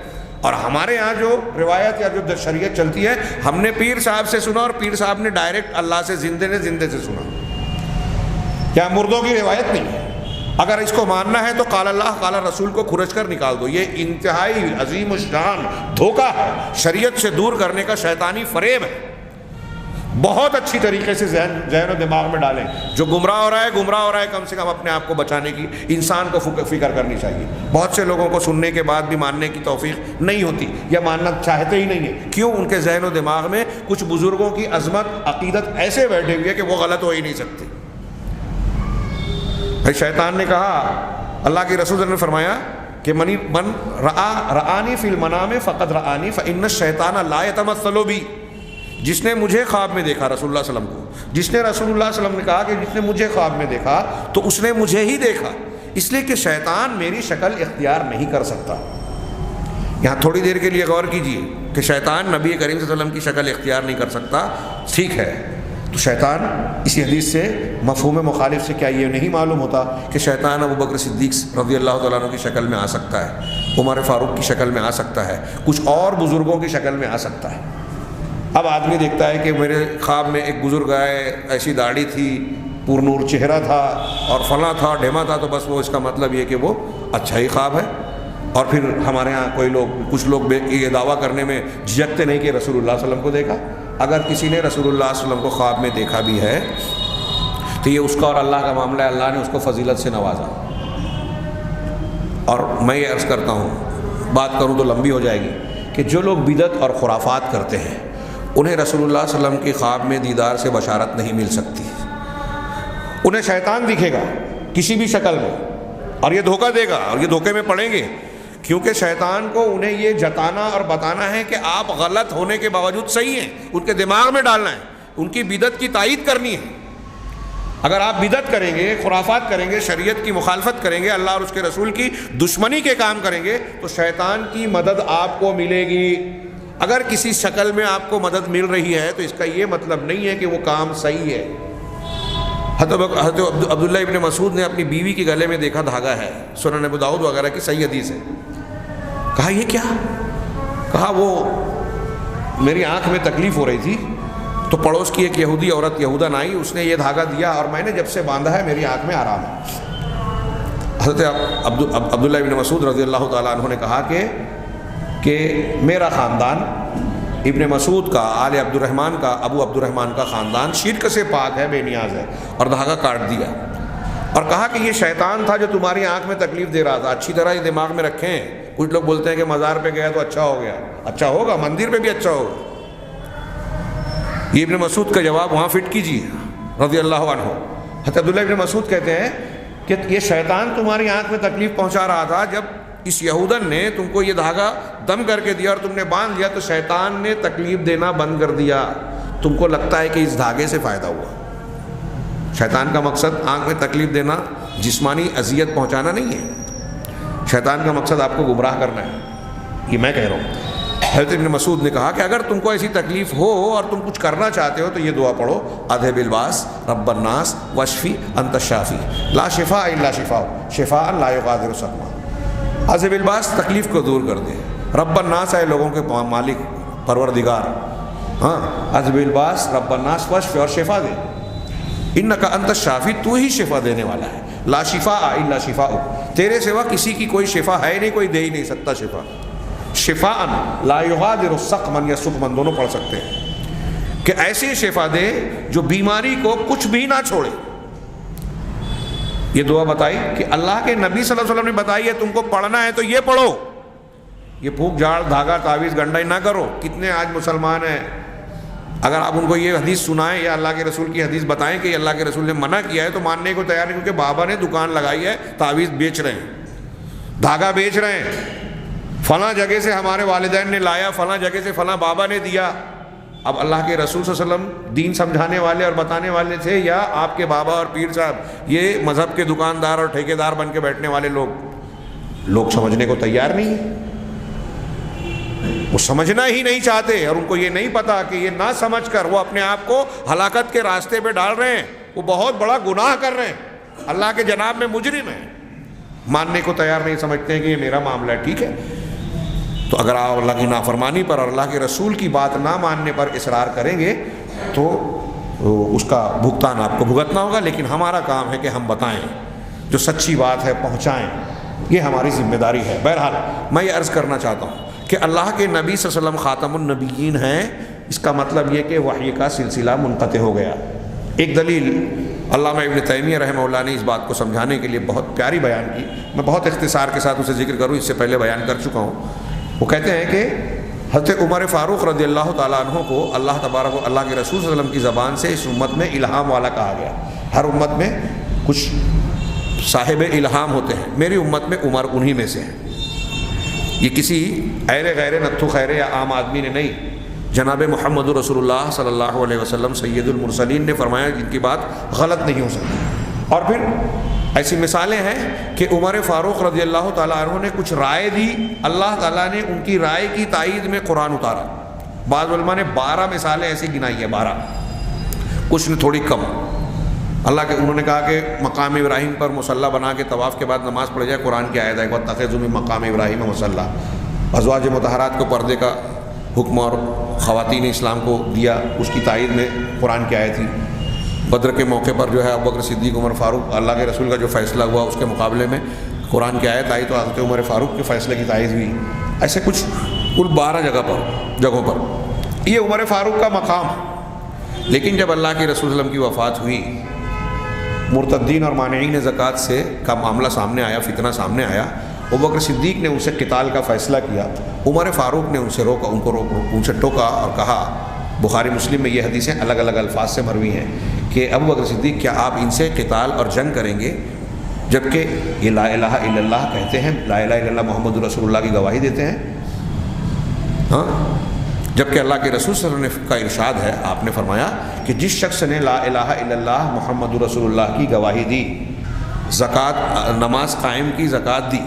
Speaker 1: اور ہمارے یہاں جو روایت یا جو شریعت چلتی ہے، ہم نے پیر صاحب سے سنا اور پیر صاحب نے ڈائریکٹ اللہ سے، زندے سے سنا، کیا مردوں کی روایت نہیں ہے۔ اگر اس کو ماننا ہے تو قال اللہ قال رسول کو کھرچ کر نکال دو۔ یہ انتہائی عظیم الشان دھوکہ ہے، شریعت سے دور کرنے کا شیطانی فریب ہے۔ بہت اچھی طریقے سے ذہن و دماغ میں ڈالیں، جو گمراہ ہو رہا ہے کم سے کم اپنے آپ کو بچانے کی انسان کو فکر کرنی چاہیے۔ بہت سے لوگوں کو سننے کے بعد بھی ماننے کی توفیق نہیں ہوتی یا ماننا چاہتے ہی نہیں ہیں۔ کیوں؟ ان کے ذہن و دماغ میں کچھ بزرگوں کی عظمت، عقیدت ایسے بیٹھے ہوئے کہ وہ غلط ہو ہی نہیں سکتے۔ بھائی شیطان نے کہا، اللہ کے رسول نے فرمایا کہ من رآنی فی المنام فقد رآنی فإن الشیطان لا یتمثل بی۔ جس نے مجھے خواب میں دیکھا، رسول اللہ صلی اللہ علیہ وسلم کو، جس نے رسول اللہ صلی اللہ علیہ وسلم نے کہا کہ جس نے مجھے خواب میں دیکھا تو اس نے مجھے ہی دیکھا، اس لیے کہ شیطان میری شکل اختیار نہیں کر سکتا۔ یہاں تھوڑی دیر کے لیے غور کیجئے کہ شیطان نبی کریم صلی اللہ علیہ وسلم کی شکل اختیار نہیں کر سکتا، ٹھیک ہے، تو شیطان اسی حدیث سے مفہوم مخالف سے کیا یہ نہیں معلوم ہوتا کہ شیطان ابو بکر صدیق رضی اللہ تعالیٰ عنہ کی شکل میں آ سکتا ہے، عمر فاروق کی شکل میں آ سکتا ہے، کچھ اور بزرگوں کی شکل میں آ سکتا ہے۔ اب آدمی دیکھتا ہے کہ میرے خواب میں ایک بزرگ آئے، ایسی داڑھی تھی، پر نور چہرہ تھا اور فلاں تھا، ڈھیما تھا، تو بس وہ اس کا مطلب یہ کہ وہ اچھا ہی خواب ہے۔ اور پھر ہمارے ہاں کچھ لوگ یہ دعویٰ کرنے میں جھجکتے نہیں کہ رسول اللہ صلی اللہ علیہ وسلم کو دیکھا۔ اگر کسی نے رسول اللہ صلی اللہ علیہ وسلم کو خواب میں دیکھا بھی ہے تو یہ اس کا اور اللہ کا معاملہ ہے، اللہ نے اس کو فضیلت سے نوازا۔ اور میں یہ عرض کرتا ہوں، بات کروں تو لمبی ہو جائے گی، کہ جو لوگ بدعت اور خرافات کرتے ہیں انہیں رسول اللہ صلی اللہ علیہ وسلم کی خواب میں دیدار سے بشارت نہیں مل سکتی۔ انہیں شیطان دکھے گا کسی بھی شکل میں اور یہ دھوکہ دے گا اور یہ دھوکے میں پڑیں گے، کیونکہ شیطان کو انہیں یہ جتانا اور بتانا ہے کہ آپ غلط ہونے کے باوجود صحیح ہیں، ان کے دماغ میں ڈالنا ہے، ان کی بدعت کی تائید کرنی ہے۔ اگر آپ بدعت کریں گے، خرافات کریں گے، شریعت کی مخالفت کریں گے، اللہ اور اس کے رسول کی دشمنی کے کام کریں گے تو شیطان کی مدد آپ کو ملے گی۔ اگر کسی شکل میں آپ کو مدد مل رہی ہے تو اس کا یہ مطلب نہیں ہے کہ وہ کام صحیح ہے۔ حضرت عبداللہ ابن مسعود نے اپنی بیوی کے گلے میں دیکھا دھاگا ہے، سنن ابو داؤد وغیرہ کی صحیح حدیث ہے۔ کہا یہ کیا؟ کہا وہ میری آنکھ میں تکلیف ہو رہی تھی تو پڑوس کی ایک یہودی عورت یہودن آئی، اس نے یہ دھاگا دیا اور میں نے جب سے باندھا ہے میری آنکھ میں آرام ہے۔ حضرت عبداللہ ابن مسعود رضی اللہ تعالیٰ عنہ نے کہا کہ میرا خاندان، ابن مسعود کا، آل عبد الرحمن کا، ابو عبد الرحمن کا خاندان شرک سے پاک ہے، بے نیاز ہے، اور دھاگا کاٹ دیا اور کہا کہ یہ شیطان تھا جو تمہاری آنکھ میں تکلیف دے رہا تھا، اچھی طرح یہ دماغ میں رکھیں۔ کچھ لوگ بولتے ہیں کہ مزار پہ گیا تو اچھا ہو گیا، اچھا ہوگا، مندر پہ بھی اچھا ہوگا۔ یہ ابن مسعود کا جواب وہاں فٹ کیجیے رضی اللہ عنہ۔ حضرت عبداللہ ابن مسعود کہتے ہیں کہ یہ شیطان تمہاری آنکھ میں تکلیف پہنچا رہا تھا، جب اس یہودن نے تم کو یہ دھاگا دم کر کے دیا اور تم نے باندھ لیا تو شیطان نے تکلیف دینا بند کر دیا۔ تم کو لگتا ہے کہ اس دھاگے سے فائدہ ہوا۔ شیطان کا مقصد آنکھ میں تکلیف دینا، جسمانی اذیت پہنچانا نہیں ہے، شیطان کا مقصد آپ کو گمراہ کرنا ہے، یہ میں کہہ رہا ہوں۔ حضرت ابن مسعود نے کہا کہ اگر تم کو ایسی تکلیف ہو اور تم کچھ کرنا چاہتے ہو تو یہ دعا پڑھو، اذھب الباس رب الناس واشفی انت الشافی لا شفاء الا شفاء شفاء لا یغادر سقما۔ اذھب الباس تکلیف کو دور کر دے، رب الناس ہے لوگوں کے مالک، پروردگار، ہاں، اذھب الباس رب الناس واشفی، اور شفا دے، انک انت الشافی، تو ہی شفا دینے والا ہے، لا شفاء الا شفاء، تیرے سوا کسی کی کوئی شفا ہے نہیں، کوئی دے ہی نہیں سکتا شفا۔ شفاء لا یغادر سقما یا سقما دونوں پڑھ سکتے ہیں، کہ ایسی شفا دے جو بیماری کو کچھ بھی نہ چھوڑے۔ یہ دعا بتائی کہ اللہ کے نبی صلی اللہ علیہ وسلم نے بتائی ہے، تم کو پڑھنا ہے تو یہ پڑھو، یہ پھونک جھاڑ دھاگا تعویذ گنڈائی نہ کرو۔ کتنے آج مسلمان ہیں اگر آپ ان کو یہ حدیث سنائیں یا اللہ کے رسول کی حدیث بتائیں کہ یہ اللہ کے رسول نے منع کیا ہے تو ماننے کو تیار نہیں، کیونکہ بابا نے دکان لگائی ہے، تعویذ بیچ رہے ہیں، دھاگا بیچ رہے ہیں، فلاں جگہ سے ہمارے والدین نے لایا، فلاں جگہ سے فلاں بابا نے دیا۔ اب اللہ کے رسول صلی اللہ علیہ وسلم دین سمجھانے والے اور بتانے والے تھے، یا آپ کے بابا اور پیر صاحب یہ مذہب کے دکاندار اور ٹھیکیدار بن کے بیٹھنے والے لوگ سمجھنے کو تیار نہیں ہیں، وہ سمجھنا ہی نہیں چاہتے، اور ان کو یہ نہیں پتا کہ یہ نہ سمجھ کر وہ اپنے آپ کو ہلاکت کے راستے پہ ڈال رہے ہیں، وہ بہت بڑا گناہ کر رہے ہیں، اللہ کے جناب میں مجرم ہیں، ماننے کو تیار نہیں، سمجھتے ہیں کہ یہ میرا معاملہ ہے، ٹھیک ہے۔ تو اگر آپ اللہ کی نافرمانی پر اور اللہ کے رسول کی بات نہ ماننے پر اصرار کریں گے تو اس کا بھگتان آپ کو بھگتنا ہوگا، لیکن ہمارا کام ہے کہ ہم بتائیں، جو سچی بات ہے پہنچائیں، یہ ہماری ذمہ داری ہے۔ بہرحال میں یہ عرض کرنا چاہتا ہوں کہ اللہ کے نبی صلی اللہ علیہ وسلم خاتم النبیین ہیں، اس کا مطلب یہ کہ وحی کا سلسلہ منقطع ہو گیا۔ ایک دلیل علامہ ابن تیمیہ رحمہ اللہ نے اس بات کو سمجھانے کے لیے بہت پیاری بیان کی، میں بہت اختصار کے ساتھ اسے ذکر کروں، اس سے پہلے بیان کر چکا ہوں۔ وہ کہتے ہیں کہ حضرت عمر فاروق رضی اللہ تعالیٰ عنہ کو اللہ تبارک و اللہ کے رسول صلی اللہ علیہ وسلم کی زبان سے اس امت میں الہام والا کہا گیا۔ ہر امت میں کچھ صاحب الہام ہوتے ہیں، میری امت میں عمر انہی میں سے ہیں۔ یہ کسی ایرے غیر نتھو خیرے یا عام آدمی نے نہیں، جناب محمد رسول اللہ صلی اللہ علیہ وسلم سید المرسلین نے فرمایا، جن کی بات غلط نہیں ہو سکتی۔ اور پھر ایسی مثالیں ہیں کہ عمر فاروق رضی اللہ تعالیٰ عنہ نے کچھ رائے دی، اللہ تعالیٰ نے ان کی رائے کی تائید میں قرآن اتارا۔ بعض علماء نے 12 مثالیں ایسی گنائی ہیں، 12، کچھ نے تھوڑی کم۔ اللہ کے انہوں نے کہا کہ مقام ابراہیم پر مصلی بنا کے طواف کے بعد نماز پڑھ جائے، قرآن کی آیت ہے وَاتَّخِذُوا مِن مقام ابراہیم مصلی۔ ازواج مطہرات کو پردے کا حکم اور خواتین اسلام کو دیا، اس کی تائید میں قرآن کی آیت تھی۔ بدر کے موقع پر جو ہے ابوبکر صدیق عمر فاروق، اللہ کے رسول کا جو فیصلہ ہوا اس کے مقابلے میں قرآن کی آیت آئی تو حضرت عمر فاروق کے فیصلے کی تائید ہوئی۔ ایسے کچھ کل 12 جگہوں پر یہ عمر فاروق کا مقام۔ لیکن جب اللہ کے رسول صلی اللہ علیہ وسلم کی وفات ہوئی، مرتدین اور مانعین زکوٰۃ سے کا معاملہ سامنے آیا، فتنہ سامنے آیا، ابوبکر صدیق نے ان سے قتال کا فیصلہ کیا، عمر فاروق نے ان سے ٹوکا اور کہا، بخاری مسلم میں یہ حدیثیں الگ الگ الفاظ سے مروی ہیں کہ ابوبکر صدیق کیا آپ ان سے قتال اور جنگ کریں گے جبکہ یہ لا الہ الا اللہ کہتے ہیں، لا الہ الا اللہ محمد رسول اللہ کی گواہی دیتے ہیں؟ ہاں، جبکہ اللہ کے رسول صلی اللہ علیہ وسلم کا ارشاد ہے، آپ نے فرمایا کہ جس شخص نے لا الہ الا اللہ محمد رسول اللہ کی گواہی دی، زکوٰۃ نماز قائم کی، زکوٰۃ دی،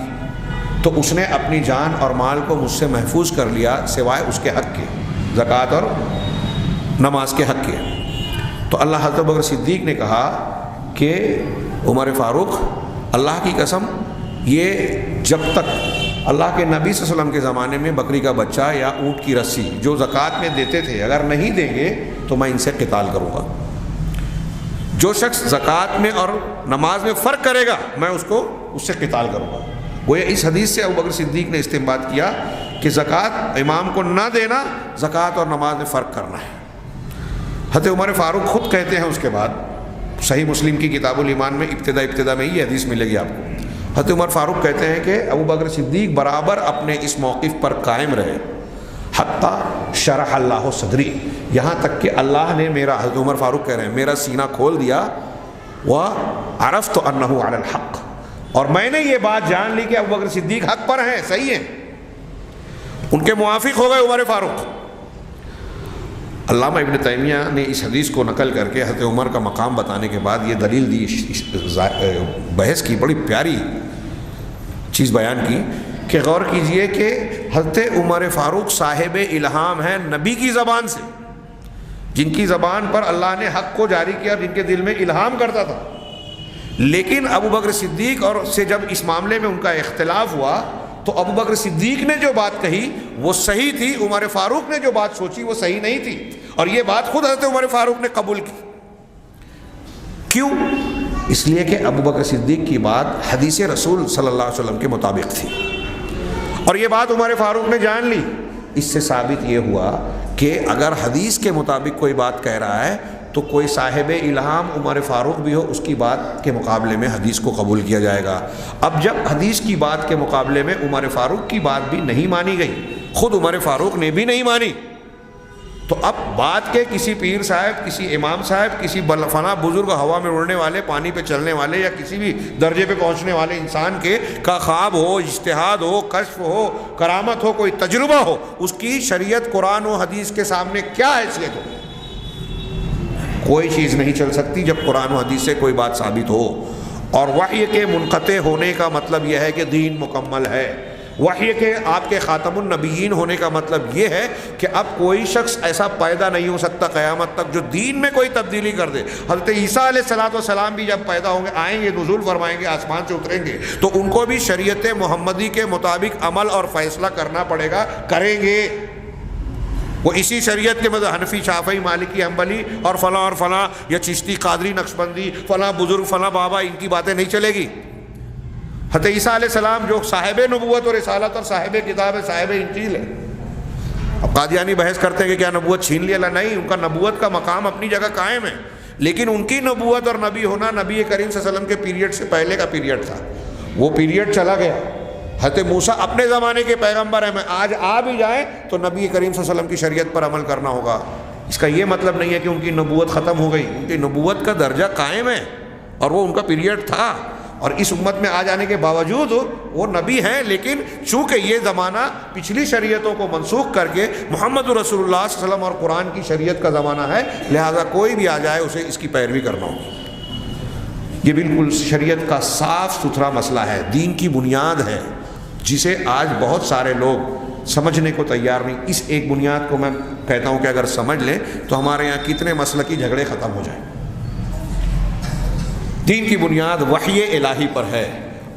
Speaker 1: تو اس نے اپنی جان اور مال کو مجھ سے محفوظ کر لیا سوائے اس کے حق کے، زکوٰۃ اور نماز کے حق کے۔ تو اللہ حضرت ابوبکر صدیق نے کہا کہ عمر فاروق، اللہ کی قسم، یہ جب تک اللہ کے نبی صلی اللہ علیہ وسلم کے زمانے میں بکری کا بچہ یا اونٹ کی رسی جو زکوٰۃ میں دیتے تھے اگر نہیں دیں گے تو میں ان سے قتال کروں گا۔ جو شخص زکوٰۃ میں اور نماز میں فرق کرے گا میں اس سے قتال کروں گا۔ وہ اس حدیث سے ابوبکر صدیق نے استنباط کیا کہ زکوٰۃ امام کو نہ دینا، زکوٰۃ اور نماز میں فرق کرنا ہے۔ حضرت عمر فاروق خود کہتے ہیں اس کے بعد، صحیح مسلم کی کتاب الایمان میں ابتدا میں یہ حدیث ملے گی آپ کو، حضرت عمر فاروق کہتے ہیں کہ ابوبکر صدیق برابر اپنے اس موقف پر قائم رہے، حتیٰ شرح اللہ صدری، یہاں تک کہ اللہ نے میرا، حضرت عمر فاروق کہہ رہے ہیں، میرا سینہ کھول دیا، وعرفت انہ علی الحق، اور میں نے یہ بات جان لی کہ ابوبکر صدیق حق پر ہیں، صحیح ہیں، ان کے موافق ہو گئے عمر فاروق۔ علامہ ابن تیمیہ نے اس حدیث کو نقل کر کے حضرت عمر کا مقام بتانے کے بعد یہ دلیل دی، بحث کی، بڑی پیاری چیز بیان کی کہ غور کیجئے کہ حضرت عمر فاروق صاحب الہام ہیں نبی کی زبان سے، جن کی زبان پر اللہ نے حق کو جاری کیا، جن کے دل میں الہام کرتا تھا۔ لیکن ابوبکر صدیق اور سے جب اس معاملے میں ان کا اختلاف ہوا تو ابوبکر صدیق نے جو بات کہی وہ صحیح تھی، عمر فاروق نے جو بات سوچی وہ صحیح نہیں تھی، اور یہ بات خود حضرت عمر فاروق نے قبول کی۔ کیوں؟ اس لیے کہ ابوبکر صدیق کی بات حدیث رسول صلی اللہ علیہ وسلم کے مطابق تھی، اور یہ بات عمر فاروق نے جان لی۔ اس سے ثابت یہ ہوا کہ اگر حدیث کے مطابق کوئی بات کہہ رہا ہے تو کوئی صاحب الہام عمر فاروق بھی ہو، اس کی بات کے مقابلے میں حدیث کو قبول کیا جائے گا۔ اب جب حدیث کی بات کے مقابلے میں عمر فاروق کی بات بھی نہیں مانی گئی، خود عمر فاروق نے بھی نہیں مانی، تو اب بات کے کسی پیر صاحب، کسی امام صاحب، کسی فلاں بزرگ، ہوا میں اڑنے والے، پانی پہ چلنے والے، یا کسی بھی درجے پہ پہنچنے والے انسان کے کا خواب ہو، اجتہاد ہو، کشف ہو، کرامت ہو، کوئی تجربہ ہو، اس کی شریعت قرآن و حدیث کے سامنے کیا حیثیت ہو؟ کوئی چیز نہیں چل سکتی جب قرآن و حدیث سے کوئی بات ثابت ہو۔ اور وحی کے منقطع ہونے کا مطلب یہ ہے کہ دین مکمل ہے۔ وحی کے آپ کے خاتم النبیین ہونے کا مطلب یہ ہے کہ اب کوئی شخص ایسا پیدا نہیں ہو سکتا قیامت تک جو دین میں کوئی تبدیلی کر دے۔ حضرت عیسیٰ علیہ السلام بھی جب پیدا ہوں گے، آئیں گے، نزول فرمائیں گے، آسمان سے اتریں گے، تو ان کو بھی شریعت محمدی کے مطابق عمل اور فیصلہ کرنا پڑے گا، کریں گے۔ وہ اسی شریعت کے مطلب حنفی، شافعی، مالکی، حنبلی اور فلاں یا چشتی، قادری، نقشبندی، فلاں بزرگ، فلاں بابا، ان کی باتیں نہیں چلے گی۔ حضرت عیسیٰ علیہ السلام جو صاحب نبوت اور رسالت اور صاحب کتاب ہے، صاحب انجیل ہے۔ اب قادیانی بحث کرتے ہیں کہ کیا نبوت چھین لیا؟ نہیں، ان کا نبوت کا مقام اپنی جگہ قائم ہے، لیکن ان کی نبوت اور نبی ہونا نبی کریم صلی اللہ علیہ وسلم کے پیریڈ سے پہلے کا پیریڈ تھا، وہ پیریڈ چلا گیا۔ حضرت موسیٰ اپنے زمانے کے پیغمبر ہیں، میں آج آ بھی جائیں تو نبی کریم صلی اللہ علیہ وسلم کی شریعت پر عمل کرنا ہوگا۔ اس کا یہ مطلب نہیں ہے کہ ان کی نبوت ختم ہو گئی، ان کی نبوت کا درجہ قائم ہے اور وہ ان کا پیریڈ تھا، اور اس امت میں آ جانے کے باوجود وہ نبی ہیں، لیکن چونکہ یہ زمانہ پچھلی شریعتوں کو منسوخ کر کے محمد رسول اللہ صلی اللہ علیہ وسلم اور قرآن کی شریعت کا زمانہ ہے، لہذا کوئی بھی آ جائے اسے اس کی پیروی کرنا ہوگی۔ یہ بالکل شریعت کا صاف ستھرا مسئلہ ہے، دین کی بنیاد ہے، جسے آج بہت سارے لوگ سمجھنے کو تیار نہیں۔ اس ایک بنیاد کو میں کہتا ہوں کہ اگر سمجھ لیں تو ہمارے یہاں کتنے مسلکی جھگڑے ختم ہو جائیں۔ دین کی بنیاد وحی الہی پر ہے،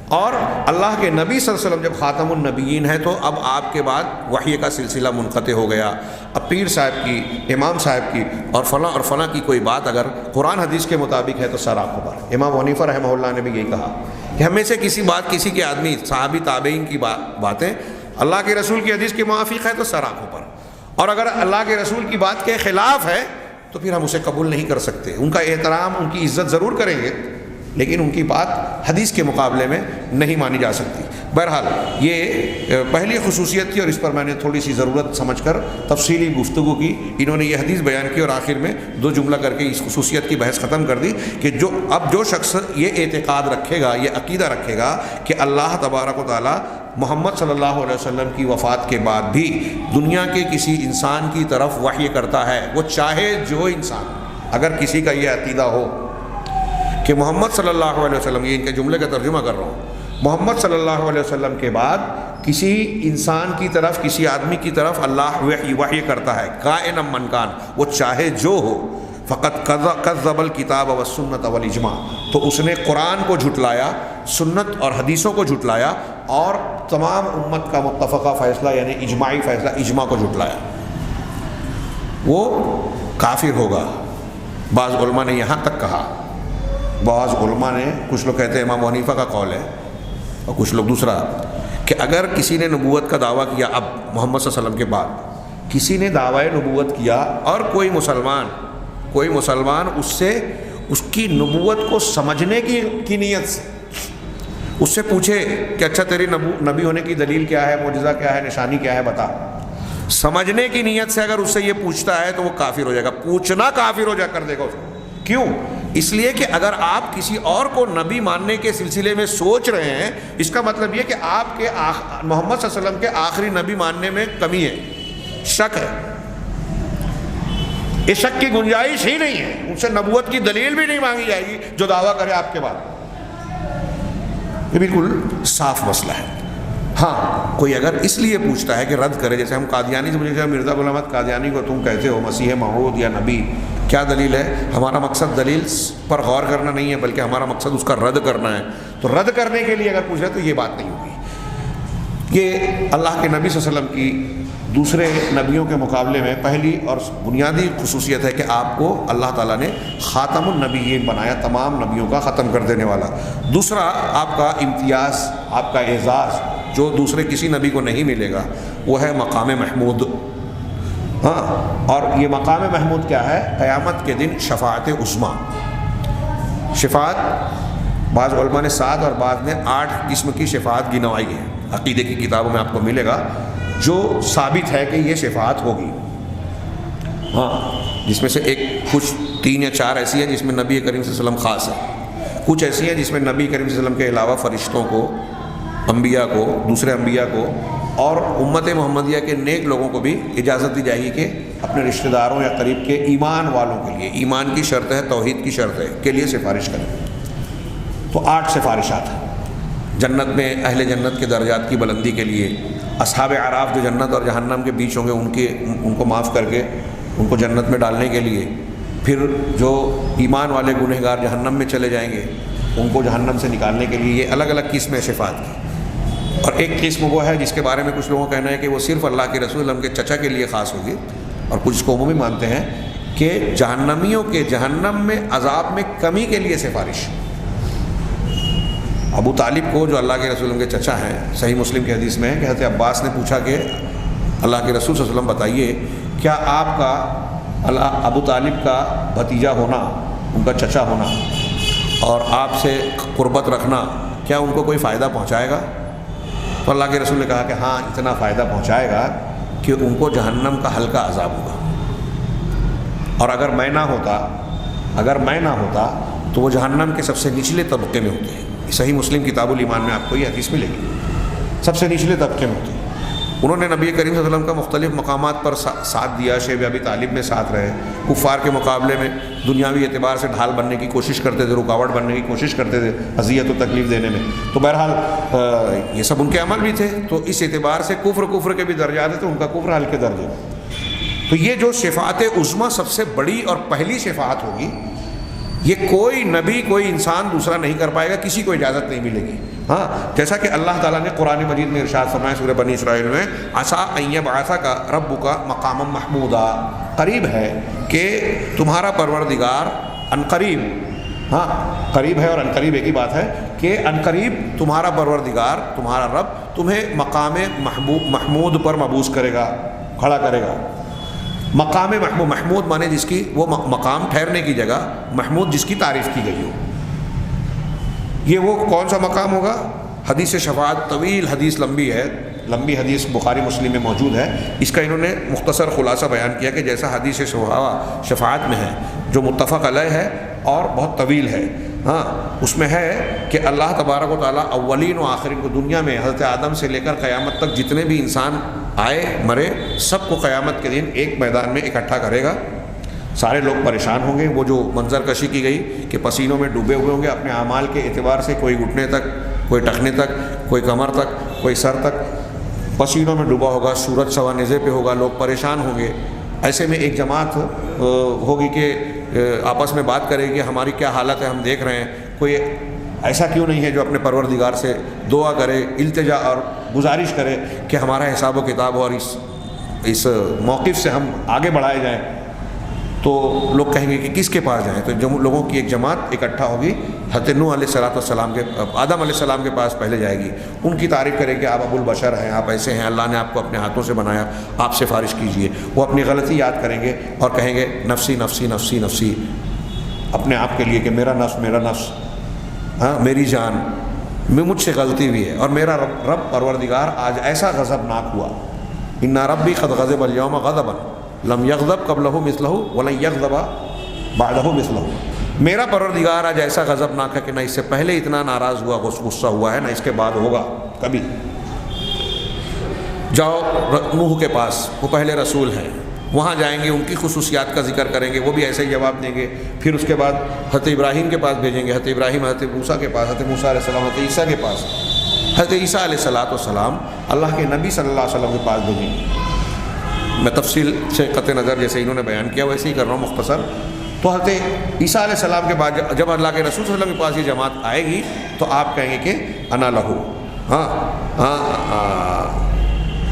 Speaker 1: اور اللہ کے نبی صلی اللہ علیہ وسلم جب خاتم النبیین ہے تو اب آپ کے بعد وحی کا سلسلہ منقطع ہو گیا۔ اب پیر صاحب کی، امام صاحب کی اور فلاں کی کوئی بات اگر قرآن حدیث کے مطابق ہے تو سر آنکھوں پر۔ امام حنیفہ رحمہ اللہ نے بھی یہی کہا کہ ہمیں سے کسی بات، کسی کے آدمی، صحابی، تابعین کی باتیں اللہ کے رسول کی حدیث کے موافق ہے تو سر آنکھوں پر، اور اگر اللہ کے رسول کی بات کے خلاف ہے تو پھر ہم اسے قبول نہیں کر سکتے۔ ان کا احترام، ان کی عزت ضرور کریں گے، لیکن ان کی بات حدیث کے مقابلے میں نہیں مانی جا سکتی۔ بہرحال یہ پہلی خصوصیت تھی، اور اس پر میں نے تھوڑی سی ضرورت سمجھ کر تفصیلی گفتگو کی۔ انہوں نے یہ حدیث بیان کی اور آخر میں دو جملہ کر کے اس خصوصیت کی بحث ختم کر دی کہ جو شخص یہ اعتقاد رکھے گا، یہ عقیدہ رکھے گا کہ اللہ تبارک و تعالیٰ محمد صلی اللہ علیہ وسلم کی وفات کے بعد بھی دنیا کے کسی انسان کی طرف وحی کرتا ہے، وہ چاہے جو انسان، اگر کسی کا یہ عقیدہ ہو کہ محمد صلی اللہ علیہ وسلم، یہ ان کے جملے کا ترجمہ کر رہا ہوں، محمد صلی اللہ علیہ وسلم کے بعد کسی انسان کی طرف، کسی آدمی کی طرف اللہ وحی کرتا ہے، کائن من کان، وہ چاہے جو ہو، فقط کذب الکتاب والسنت والاجماع، تو اس نے قرآن کو جھٹلایا، سنت اور حدیثوں کو جھٹلایا، اور تمام امت کا متفقہ فیصلہ یعنی اجماعی فیصلہ، اجماع کو جھٹلایا، وہ کافر ہوگا۔ بعض علماء نے یہاں تک کہا، بعض علماء نے، کچھ لوگ کہتے ہیں امام حنیفہ کا قول ہے اور کچھ لوگ دوسرا، کہ اگر کسی نے نبوت کا دعویٰ کیا، اب محمد صلی اللہ علیہ وسلم کے بعد کسی نے دعویٰ نبوت کیا اور کوئی مسلمان اس سے اس کی نبوت کو سمجھنے کی نیت سے اس سے پوچھے کہ اچھا تیری نبی ہونے کی دلیل کیا ہے، معجزہ کیا ہے، نشانی کیا ہے، بتا، سمجھنے کی نیت سے اگر اس سے یہ پوچھتا ہے تو وہ کافر ہو جائے گا، پوچھنا کافر ہو جائے کر دے گا اس کو۔ کیوں؟ اس لیے کہ اگر آپ کسی اور کو نبی ماننے کے سلسلے میں سوچ رہے ہیں، اس کا مطلب یہ کہ آپ کے محمد صلی اللہ علیہ وسلم کے آخری نبی ماننے میں کمی ہے، شک ہے۔ اس شک کی گنجائش ہی نہیں ہے، ان سے نبوت کی دلیل بھی نہیں مانگی جائے گی جو دعویٰ کرے آپ کے بعد۔ یہ بالکل صاف مسئلہ ہے۔ ہاں، کوئی اگر اس لیے پوچھتا ہے کہ رد کرے، جیسے ہم قادیانی سے پوچھیں، مرزا غلام احمد قادیانی کو تم کہتے ہو مسیح موعود یا نبی، کیا دلیل ہے؟ ہمارا مقصد دلیل پر غور کرنا نہیں ہے، بلکہ ہمارا مقصد اس کا رد کرنا ہے۔ تو رد کرنے کے لیے اگر پوچھ رہے تو یہ بات نہیں ہوگی۔ یہ اللہ کے نبی صلی اللہ علیہ وسلم کی دوسرے نبیوں کے مقابلے میں پہلی اور بنیادی خصوصیت ہے کہ آپ کو اللہ تعالیٰ نے خاتم النبیین بنایا، تمام نبیوں کا ختم کر دینے والا۔ دوسرا آپ کا امتیاز، آپ کا اعزاز جو دوسرے کسی نبی کو نہیں ملے گا، وہ ہے مقام محمود۔ ہاں، اور یہ مقام محمود کیا ہے؟ قیامت کے دن شفاعت عظمیٰ۔ شفاعت بعض علماء نے 7 اور بعض نے 8 قسم کی شفاعت گنوائی ہے، عقیدے کی کتابوں میں آپ کو ملے گا، جو ثابت ہے کہ یہ شفاعت ہوگی۔ ہاں، جس میں سے کچھ 3 یا 4 ایسی ہیں جس میں نبی کریم صلی اللہ علیہ وسلم خاص ہے، کچھ ایسی ہیں جس میں نبی کریم صلی اللہ علیہ وسلم کے علاوہ فرشتوں کو، انبیاء کو، دوسرے انبیاء کو اور امت محمدیہ کے نیک لوگوں کو بھی اجازت دی جائے گی کہ اپنے رشتہ داروں یا قریب کے ایمان والوں کے لیے، ایمان کی شرط ہے، توحید کی شرط ہے، کے لیے سفارش کریں۔ تو 8 سفارشات ہیں جنت میں اہل جنت کے درجات کی بلندی کے لیے، اصحاب اعراف جو جنت اور جہنم کے بیچ ہوں گے ان کو معاف کر کے ان کو جنت میں ڈالنے کے لیے، پھر جو ایمان والے گنہگار جہنم میں چلے جائیں گے ان کو جہنم سے نکالنے کے لیے، یہ الگ الگ قسم ہے شفاعت کی۔ اور ایک قسم وہ ہے جس کے بارے میں کچھ لوگوں کا کہنا ہے کہ وہ صرف اللہ کے رسول ہم کے چچا کے لیے خاص ہوگی، اور کچھ اس کو عمومی مانتے ہیں کہ جہنمیوں کے جہنم میں عذاب میں کمی کے لیے سفارش۔ ابو طالب کو جو اللہ کے رسول کے چچا ہیں، صحیح مسلم کی حدیث میں ہے کہ حضرت عباس نے پوچھا کہ اللہ کے رسول صلی اللہ علیہ وسلم بتائیے، کیا آپ کا ابو طالب کا بھتیجا ہونا، ان کا چچا ہونا اور آپ سے قربت رکھنا، کیا ان کو کوئی فائدہ پہنچائے گا؟ تو اللہ کے رسول نے کہا کہ ہاں، اتنا فائدہ پہنچائے گا کہ ان کو جہنم کا ہلکا عذاب ہوگا، اور اگر میں نہ ہوتا تو وہ جہنم کے سب سے نچلے طبقے میں ہوتے ہیں۔ صحیح مسلم کتاب الایمان میں آپ کو یہ حدیث ملے گی، سب سے نچلے طبقے میں ہوتے ہیں۔ انہوں نے نبی کریم صلی اللہ علیہ وسلم کا مختلف مقامات پر ساتھ دیا، شیب ابی طالب میں ساتھ رہے، کفار کے مقابلے میں دنیاوی اعتبار سے ڈھال بننے کی کوشش کرتے تھے، رکاوٹ بننے کی کوشش کرتے تھے اذیت و تکلیف دینے میں، تو بہرحال یہ سب ان کے عمل بھی تھے، تو اس اعتبار سے کفر کے بھی درجات ہیں، تو ان کا کفر ہلکے درجے میں۔ تو یہ جو شفاعت عظمیٰ سب سے بڑی اور پہلی شفاعت ہوگی، یہ کوئی نبی، کوئی انسان دوسرا نہیں کر پائے گا، کسی کو اجازت نہیں ملے گی۔ ہاں، جیسا کہ اللہ تعالیٰ نے قرآن مجید میں ارشاد فرمایا سورہ بنی اسرائیل میں، عسیٰ ان یبعثک ربک مقاما محمودا، قریب ہے کہ تمہارا پروردگار عنقریب، ہاں قریب ہے اور عنقریب ایک ہی بات ہے، کہ عنقریب تمہارا پروردگار، تمہارا رب تمہیں مقام محمود پر مبعوث کرے گا، کھڑا کرے گا۔ مقام محمود مانے جس کی، وہ مقام ٹھہرنے کی جگہ، محمود جس کی تعریف کی گئی ہو۔ یہ وہ کون سا مقام ہوگا؟ حدیث شفاعت، طویل حدیث، لمبی حدیث بخاری مسلم میں موجود ہے۔ اس کا انہوں نے مختصر خلاصہ بیان کیا کہ جیسا حدیث شفاعت میں ہے جو متفق علیہ ہے اور بہت طویل ہے، ہاں اس میں ہے کہ اللہ تبارک و تعالیٰ اولین و آخرین کو، دنیا میں حضرت آدم سے لے کر قیامت تک جتنے بھی انسان آئے مرے، سب کو قیامت کے دن ایک میدان میں اکٹھا کرے گا۔ سارے لوگ پریشان ہوں گے، وہ جو منظر کشی کی گئی کہ پسینوں میں ڈوبے ہوئے ہوں گے اپنے اعمال کے اعتبار سے، کوئی گھٹنے تک، کوئی ٹخنے تک، کوئی کمر تک، کوئی سر تک پسینوں میں ڈوبا ہوگا، سورج سوا نیزے پہ ہوگا، لوگ پریشان ہوں گے۔ ایسے میں ایک جماعت ہوگی کہ آپس میں بات کرے گی، ہماری کیا حالت ہے، ہم دیکھ رہے ہیں، کوئی ایسا کیوں نہیں ہے جو اپنے پروردگار سے دعا کرے، التجا اور گزارش کرے کہ ہمارا حساب و کتاب اور اس موقف سے ہم آگے بڑھائے جائیں۔ تو لوگ کہیں گے کہ کس کے پاس جائیں؟ تو لوگوں کی ایک جماعت اکٹھا ہوگی، حضرت نوح علیہ السلام کے، آدم علیہ السلام کے پاس پہلے جائے گی، ان کی تعریف کرے کہ آپ ابو البشر ہیں، آپ ایسے ہیں، اللہ نے آپ کو اپنے ہاتھوں سے بنایا، آپ سفارش کیجئے۔ وہ اپنی غلطی یاد کریں گے اور کہیں گے نفسی نفسی نفسی نفسی، اپنے آپ کے لیے کہ میرا نفس، ہاں میری جان، مجھ سے غلطی ہوئی ہے، اور میرا رب پروردگار آج ایسا غضبناک ہوا، ان ربی قد غضب اليوم غضبا لم یغضب قبلہ مثلہ ولن یغضب بعدہ مثلہ، میرا پروردگار آج ایسا غضبناک ہے کہ نہ اس سے پہلے اتنا ناراض ہوا، غصہ ہوا ہے، نہ اس کے بعد ہوگا کبھی۔ جاؤ نوح کے پاس، وہ پہلے رسول ہیں، وہاں جائیں گے، ان کی خصوصیات کا ذکر کریں گے، وہ بھی ایسے ہی جواب دیں گے۔ پھر اس کے بعد حضرت ابراہیم کے پاس بھیجیں گے، حضرت ابراہیم حضرت موسیٰ کے پاس، حضرت موسیٰ علیہ السلام حضرت عیسیٰ کے پاس، حضرت عیسیٰ علیہ السلام اللہ کے نبی صلی اللہ علیہ وسلم کے پاس بھیجیں گے۔ میں تفصیل سے قطع نظر جیسے انہوں نے بیان کیا ویسے ہی کر رہا ہوں مختصر۔ تو حضرت عیسیٰ علیہ السلام کے بعد جب اللہ کے رسول صلی اللہ علیہ وسلم کے پاس یہ جماعت آئے گی تو آپ کہیں گے کہ انا لہو،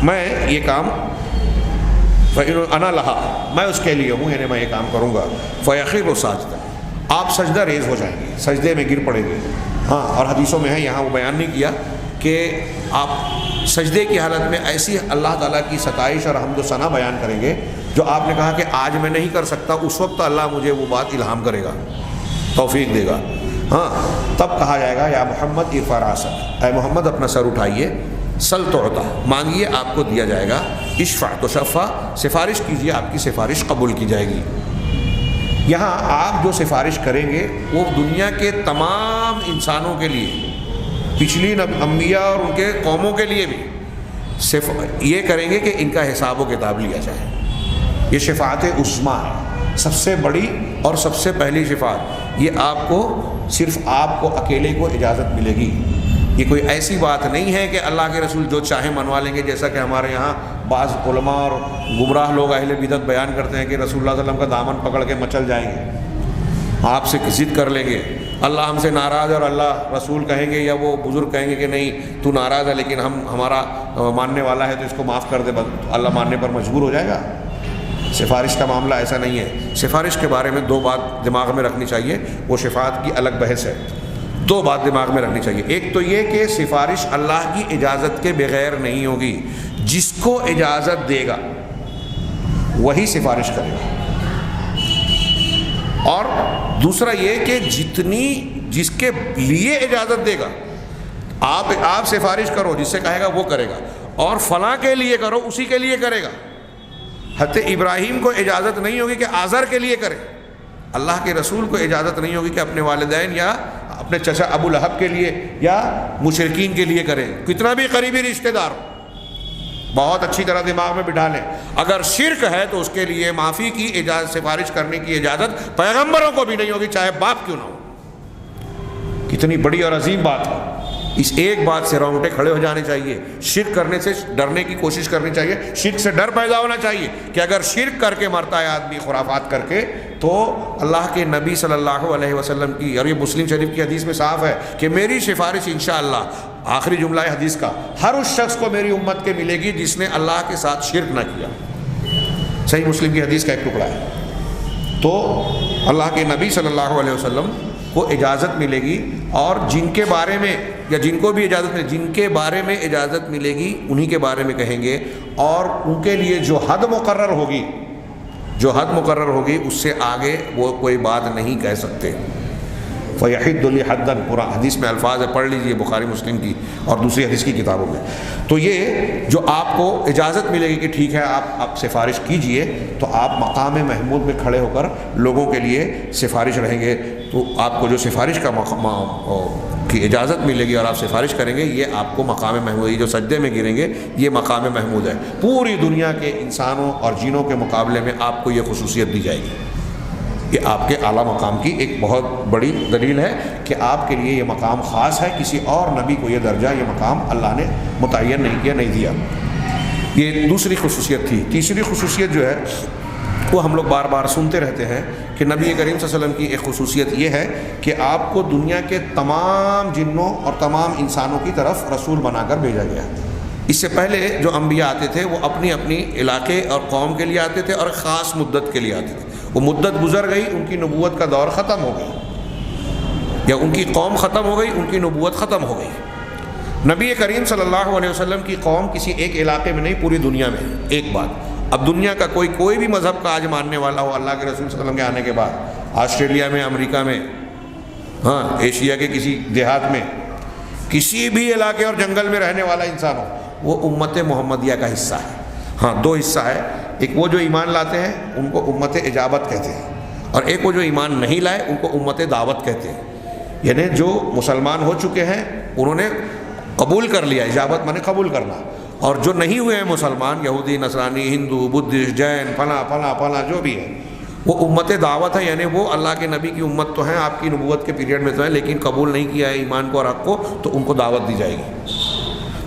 Speaker 1: میں یہ کام، انا لہا، میں اس کے لیے ہوں، یعنی میں یہ کام کروں گا۔ فیخر ساجدا، آپ سجدہ ریز ہو جائیں گے، سجدے میں گر پڑیں گے۔ ہاں، اور حدیثوں میں ہے، یہاں وہ بیان نہیں کیا کہ آپ سجدے کی حالت میں ایسی اللہ تعالیٰ کی ستائش اور حمد و ثنا بیان کریں گے جو آپ نے کہا کہ آج میں نہیں کر سکتا، اس وقت اللہ مجھے وہ بات الہام کرے گا، توفیق دے گا۔ ہاں، تب کہا جائے گا یا محمد ارفع راسک، اے محمد اپنا سر اٹھائیے، سل تعطیٰ، مانگیے آپ کو دیا جائے گا، اشفع تشفع، سفارش کیجیے آپ کی سفارش قبول کی جائے گی۔ یہاں آپ جو سفارش کریں گے وہ دنیا کے تمام انسانوں کے لیے، پچھلی انبیاء اور ان کے قوموں کے لیے بھی یہ کریں گے کہ ان کا حساب و کتاب لیا جائے۔ یہ شفاعت عظمیٰ ہے، سب سے بڑی اور سب سے پہلی شفاعت۔ یہ آپ کو صرف آپ کو اکیلے کو اجازت ملے گی، یہ کوئی ایسی بات نہیں ہے کہ اللہ کے رسول جو چاہیں منوا لیں گے، جیسا کہ ہمارے یہاں بعض علماء اور گمراہ لوگ اہل بدعت بیان کرتے ہیں کہ رسول اللہ صلی اللہ علیہ وسلم کا دامن پکڑ کے مچل جائیں گے، آپ سے ضد کر لیں گے، اللہ ہم سے ناراض ہے، اور اللہ رسول کہیں گے یا وہ بزرگ کہیں گے کہ نہیں تو ناراض ہے لیکن ہمارا ماننے والا ہے تو اس کو معاف کر دے، اللہ ماننے پر مجبور ہو جائے گا۔ سفارش کا معاملہ ایسا نہیں ہے۔ سفارش کے بارے میں دو بات دماغ میں رکھنی چاہیے، وہ شفاعت کی الگ بحث ہے، دو بات دماغ میں رکھنی چاہیے۔ ایک تو یہ کہ سفارش اللہ کی اجازت کے بغیر نہیں ہوگی، جس کو اجازت دے گا وہی سفارش کرے گا۔ اور دوسرا یہ کہ جس کے لیے اجازت دے گا، آپ سفارش کرو، جس سے کہے گا وہ کرے گا، اور فلاں کے لیے کرو، اسی کے لیے کرے گا۔ حضرت ابراہیم کو اجازت نہیں ہوگی کہ آزر کے لیے کرے، اللہ کے رسول کو اجازت نہیں ہوگی کہ اپنے والدین یا اپنے چچا ابو لہب کے لیے یا مشرکین کے لیے کرے، کتنا بھی قریبی رشتہ دار ہو۔ بہت اچھی طرح دماغ میں بٹھا لیں، اگر شرک ہے تو اس کے لیے معافی کی اجازت، سفارش کرنے کی اجازت پیغمبروں کو بھی نہیں ہوگی، چاہے باپ کیوں نہ ہو۔ کتنی بڑی اور عظیم بات ہے، اس ایک بات سے رونگٹے کھڑے ہو جانے چاہیے۔ شرک کرنے سے ڈرنے کی کوشش کرنی چاہیے، شرک سے ڈر پیدا ہونا چاہیے کہ اگر شرک کر کے مرتا ہے آدمی خرافات کر کے، تو اللہ کے نبی صلی اللہ علیہ وسلم کی، اور یہ مسلم شریف کی حدیث میں صاف ہے کہ میری سفارش انشاءاللہ، آخری جملہ ہے حدیث کا، ہر اس شخص کو میری امت کے ملے گی جس نے اللہ کے ساتھ شرک نہ کیا۔ صحیح مسلم کی حدیث کا ایک ٹکڑا ہے۔ تو اللہ کے نبی صلی اللہ علیہ وسلم کو اجازت ملے گی، اور جن کے بارے میں یا جن کو بھی اجازت ملے، جن کے بارے میں اجازت ملے گی انہی کے بارے میں کہیں گے، اور ان کے لیے جو حد مقرر ہوگی اس سے آگے وہ کوئی بات نہیں کہہ سکتے۔ فَيَحِدُّ لِحَدًّا، پورا حدیث میں الفاظ ہے، پڑھ لیجئے بخاری مسلم کی اور دوسری حدیث کی کتابوں میں۔ تو یہ جو آپ کو اجازت ملے گی کہ ٹھیک ہے آپ سفارش کیجئے، تو آپ مقام محمود میں کھڑے ہو کر لوگوں کے لیے سفارش رہیں گے، تو آپ کو جو سفارش کی اجازت ملے گی اور آپ سفارش کریں گے، یہ آپ کو مقام محمود، یہ جو سجدے میں گریں گے یہ مقام محمود ہے۔ پوری دنیا کے انسانوں اور جنوں کے مقابلے میں آپ کو یہ خصوصیت دی جائے گی۔ یہ آپ کے اعلیٰ مقام کی ایک بہت بڑی دلیل ہے کہ آپ کے لیے یہ مقام خاص ہے، کسی اور نبی کو یہ درجہ، یہ مقام اللہ نے متعین نہیں کیا، نہیں دیا۔ یہ دوسری خصوصیت تھی۔ تیسری خصوصیت جو ہے وہ ہم لوگ بار بار سنتے رہتے ہیں کہ نبی کریم صلی اللہ علیہ وسلم کی ایک خصوصیت یہ ہے کہ آپ کو دنیا کے تمام جنوں اور تمام انسانوں کی طرف رسول بنا کر بھیجا گیا۔ اس سے پہلے جو انبیاء آتے تھے وہ اپنی اپنی علاقے اور قوم کے لیے آتے تھے اور خاص مدت کے لیے آتے تھے، وہ مدت گزر گئی، ان کی نبوت کا دور ختم ہو گئی، یا ان کی قوم ختم ہو گئی، ان کی نبوت ختم ہو گئی۔ نبی کریم صلی اللہ علیہ وسلم کی قوم کسی ایک علاقے میں نہیں، پوری دنیا میں۔ ایک بات، اب دنیا کا کوئی بھی مذہب کا آج ماننے والا ہو اللہ کے رسول صلی اللہ علیہ وسلم کے آنے کے بعد، آسٹریلیا میں، امریکہ میں، ایشیا کے کسی دیہات میں، کسی بھی علاقے اور جنگل میں رہنے والا انسان ہو، وہ امت محمدیہ کا حصہ ہے۔ دو حصہ ہے، ایک وہ جو ایمان لاتے ہیں ان کو امت اجابت کہتے ہیں، اور ایک وہ جو ایمان نہیں لائے ان کو امت دعوت کہتے ہیں۔ یعنی جو مسلمان ہو چکے ہیں انہوں نے قبول کر لیا، اجابت مانے قبول کرنا، اور جو نہیں ہوئے ہیں مسلمان، یہودی، نصرانی، ہندو، بدھسٹ، جین، فلاں جو بھی ہے، وہ امت دعوت ہے۔ یعنی وہ اللہ کے نبی کی امت تو ہیں، آپ کی نبوت کے پیریڈ میں تو ہیں، لیکن قبول نہیں کیا ہے ایمان کو اور حق کو، تو ان کو دعوت دی جائے گی۔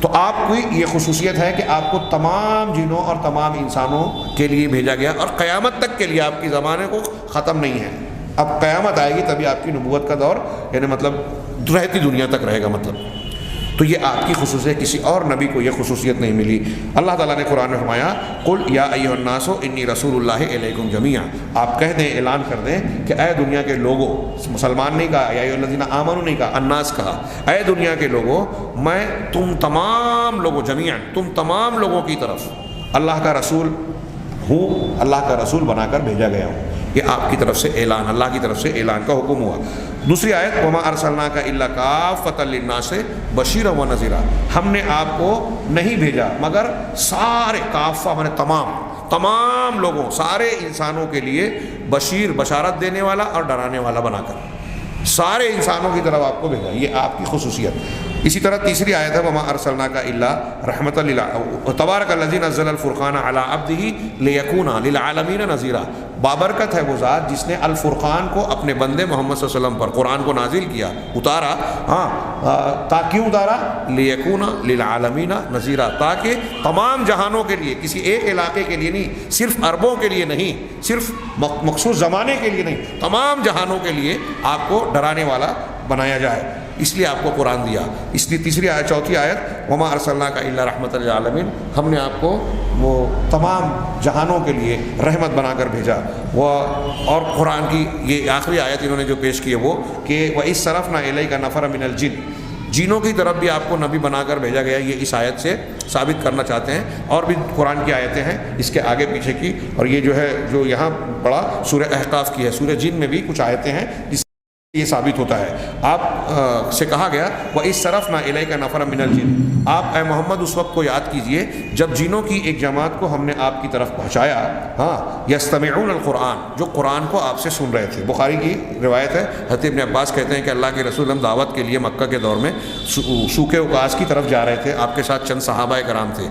Speaker 1: تو آپ کی یہ خصوصیت ہے کہ آپ کو تمام جنوں اور تمام انسانوں کے لیے بھیجا گیا، اور قیامت تک کے لیے آپ کی زمانے کو ختم نہیں ہے۔ اب قیامت آئے گی تبھی آپ کی نبوت کا دور، یعنی مطلب رہتی دنیا تک رہے گا مطلب۔ تو یہ آپ کی خصوصیت، کسی اور نبی کو یہ خصوصیت نہیں ملی۔ اللہ تعالیٰ نے قرآن میں فرمایا، قل یا ایھا الناس انی رسول اللہ الیکم جمیعا، آپ کہہ دیں، اعلان کر دیں کہ اے دنیا کے لوگوں، مسلمان نہیں کہا، یا ایھا الذین آمنوا نہیں کہا، الناس کہا، اے دنیا کے لوگوں، میں تم تمام لوگوں، جمیعا تم تمام لوگوں کی طرف اللہ کا رسول ہوں، اللہ کا رسول بنا کر بھیجا گیا ہوں۔ یہ آپ کی طرف سے اعلان، اللہ کی طرف سے اعلان کا حکم ہوا۔ دوسری آیت وما ارسلناک الا کافۃ للناس بشیرا و نذیرا، ہم نے آپ کو نہیں بھیجا مگر سارے، کافہ مانے تمام لوگوں، سارے انسانوں کے لیے بشیر، بشارت دینے والا اور ڈرانے والا بنا کر، سارے انسانوں کی طرف آپ کو بھیجا، یہ آپ کی خصوصیت۔ اسی طرح تیسری آیت ہے وما ارسلناک الا رحمۃ تبارک الذی نزل الفرقان علی عبدہ لیکون للعالمین نذیرا، بابرکت ہے وہ ذات جس نے الفرقان کو اپنے بندے محمد صلی اللہ علیہ وسلم پر، قرآن کو نازل کیا، اتارا، کیوں اتارا؟ لیکون للعالمین نذیرا، تاکہ تمام جہانوں کے لیے، کسی ایک علاقے کے لیے نہیں، صرف عربوں کے لیے نہیں، صرف مخصوص زمانے کے لیے نہیں، تمام جہانوں کے لیے آپ کو ڈرانے والا بنایا جائے، اس لیے آپ کو قرآن دیا۔ اس لیے تیسری آیت، چوتھی آیت وما ارسلناک الا رحمۃ للعالمین، ہم نے آپ کو وہ تمام جہانوں کے لیے رحمت بنا کر بھیجا۔ وہ اور قرآن کی یہ آخری آیت انہوں نے جو پیش کی ہے وہ کہ وَإِذْ صَرَفْنَا إِلَيْكَ نَفَرًا مِنَ الْجِنِّ، جینوں کی طرف بھی آپ کو نبی بنا کر بھیجا گیا، یہ اس آیت سے ثابت کرنا چاہتے ہیں۔ اور بھی قرآن کی آیتیں ہیں اس کے آگے پیچھے کی، اور یہ جو ہے جو یہاں پڑھا سورہ احقاف کی ہے، سورہ جن میں بھی کچھ آیتیں ہیں جس یہ ثابت ہوتا ہے۔ آپ سے کہا گیا وَإِذْ صَرَفْنَا إِلَيْكَ نَفَرًا مِنَ الْجِنِّ، آپ اے محمد اس وقت کو یاد کیجئے جب جنوں کی ایک جماعت کو ہم نے آپ کی طرف پہنچایا، یستمعون القرآن، جو قرآن کو آپ سے سن رہے تھے۔ بخاری کی روایت ہے، حضرت ابن عباس کہتے ہیں کہ اللہ کے رسول ہم دعوت کے لیے مکہ کے دور میں سوق اوقاس کی طرف جا رہے تھے، آپ کے ساتھ چند صحابہ کرام تھے۔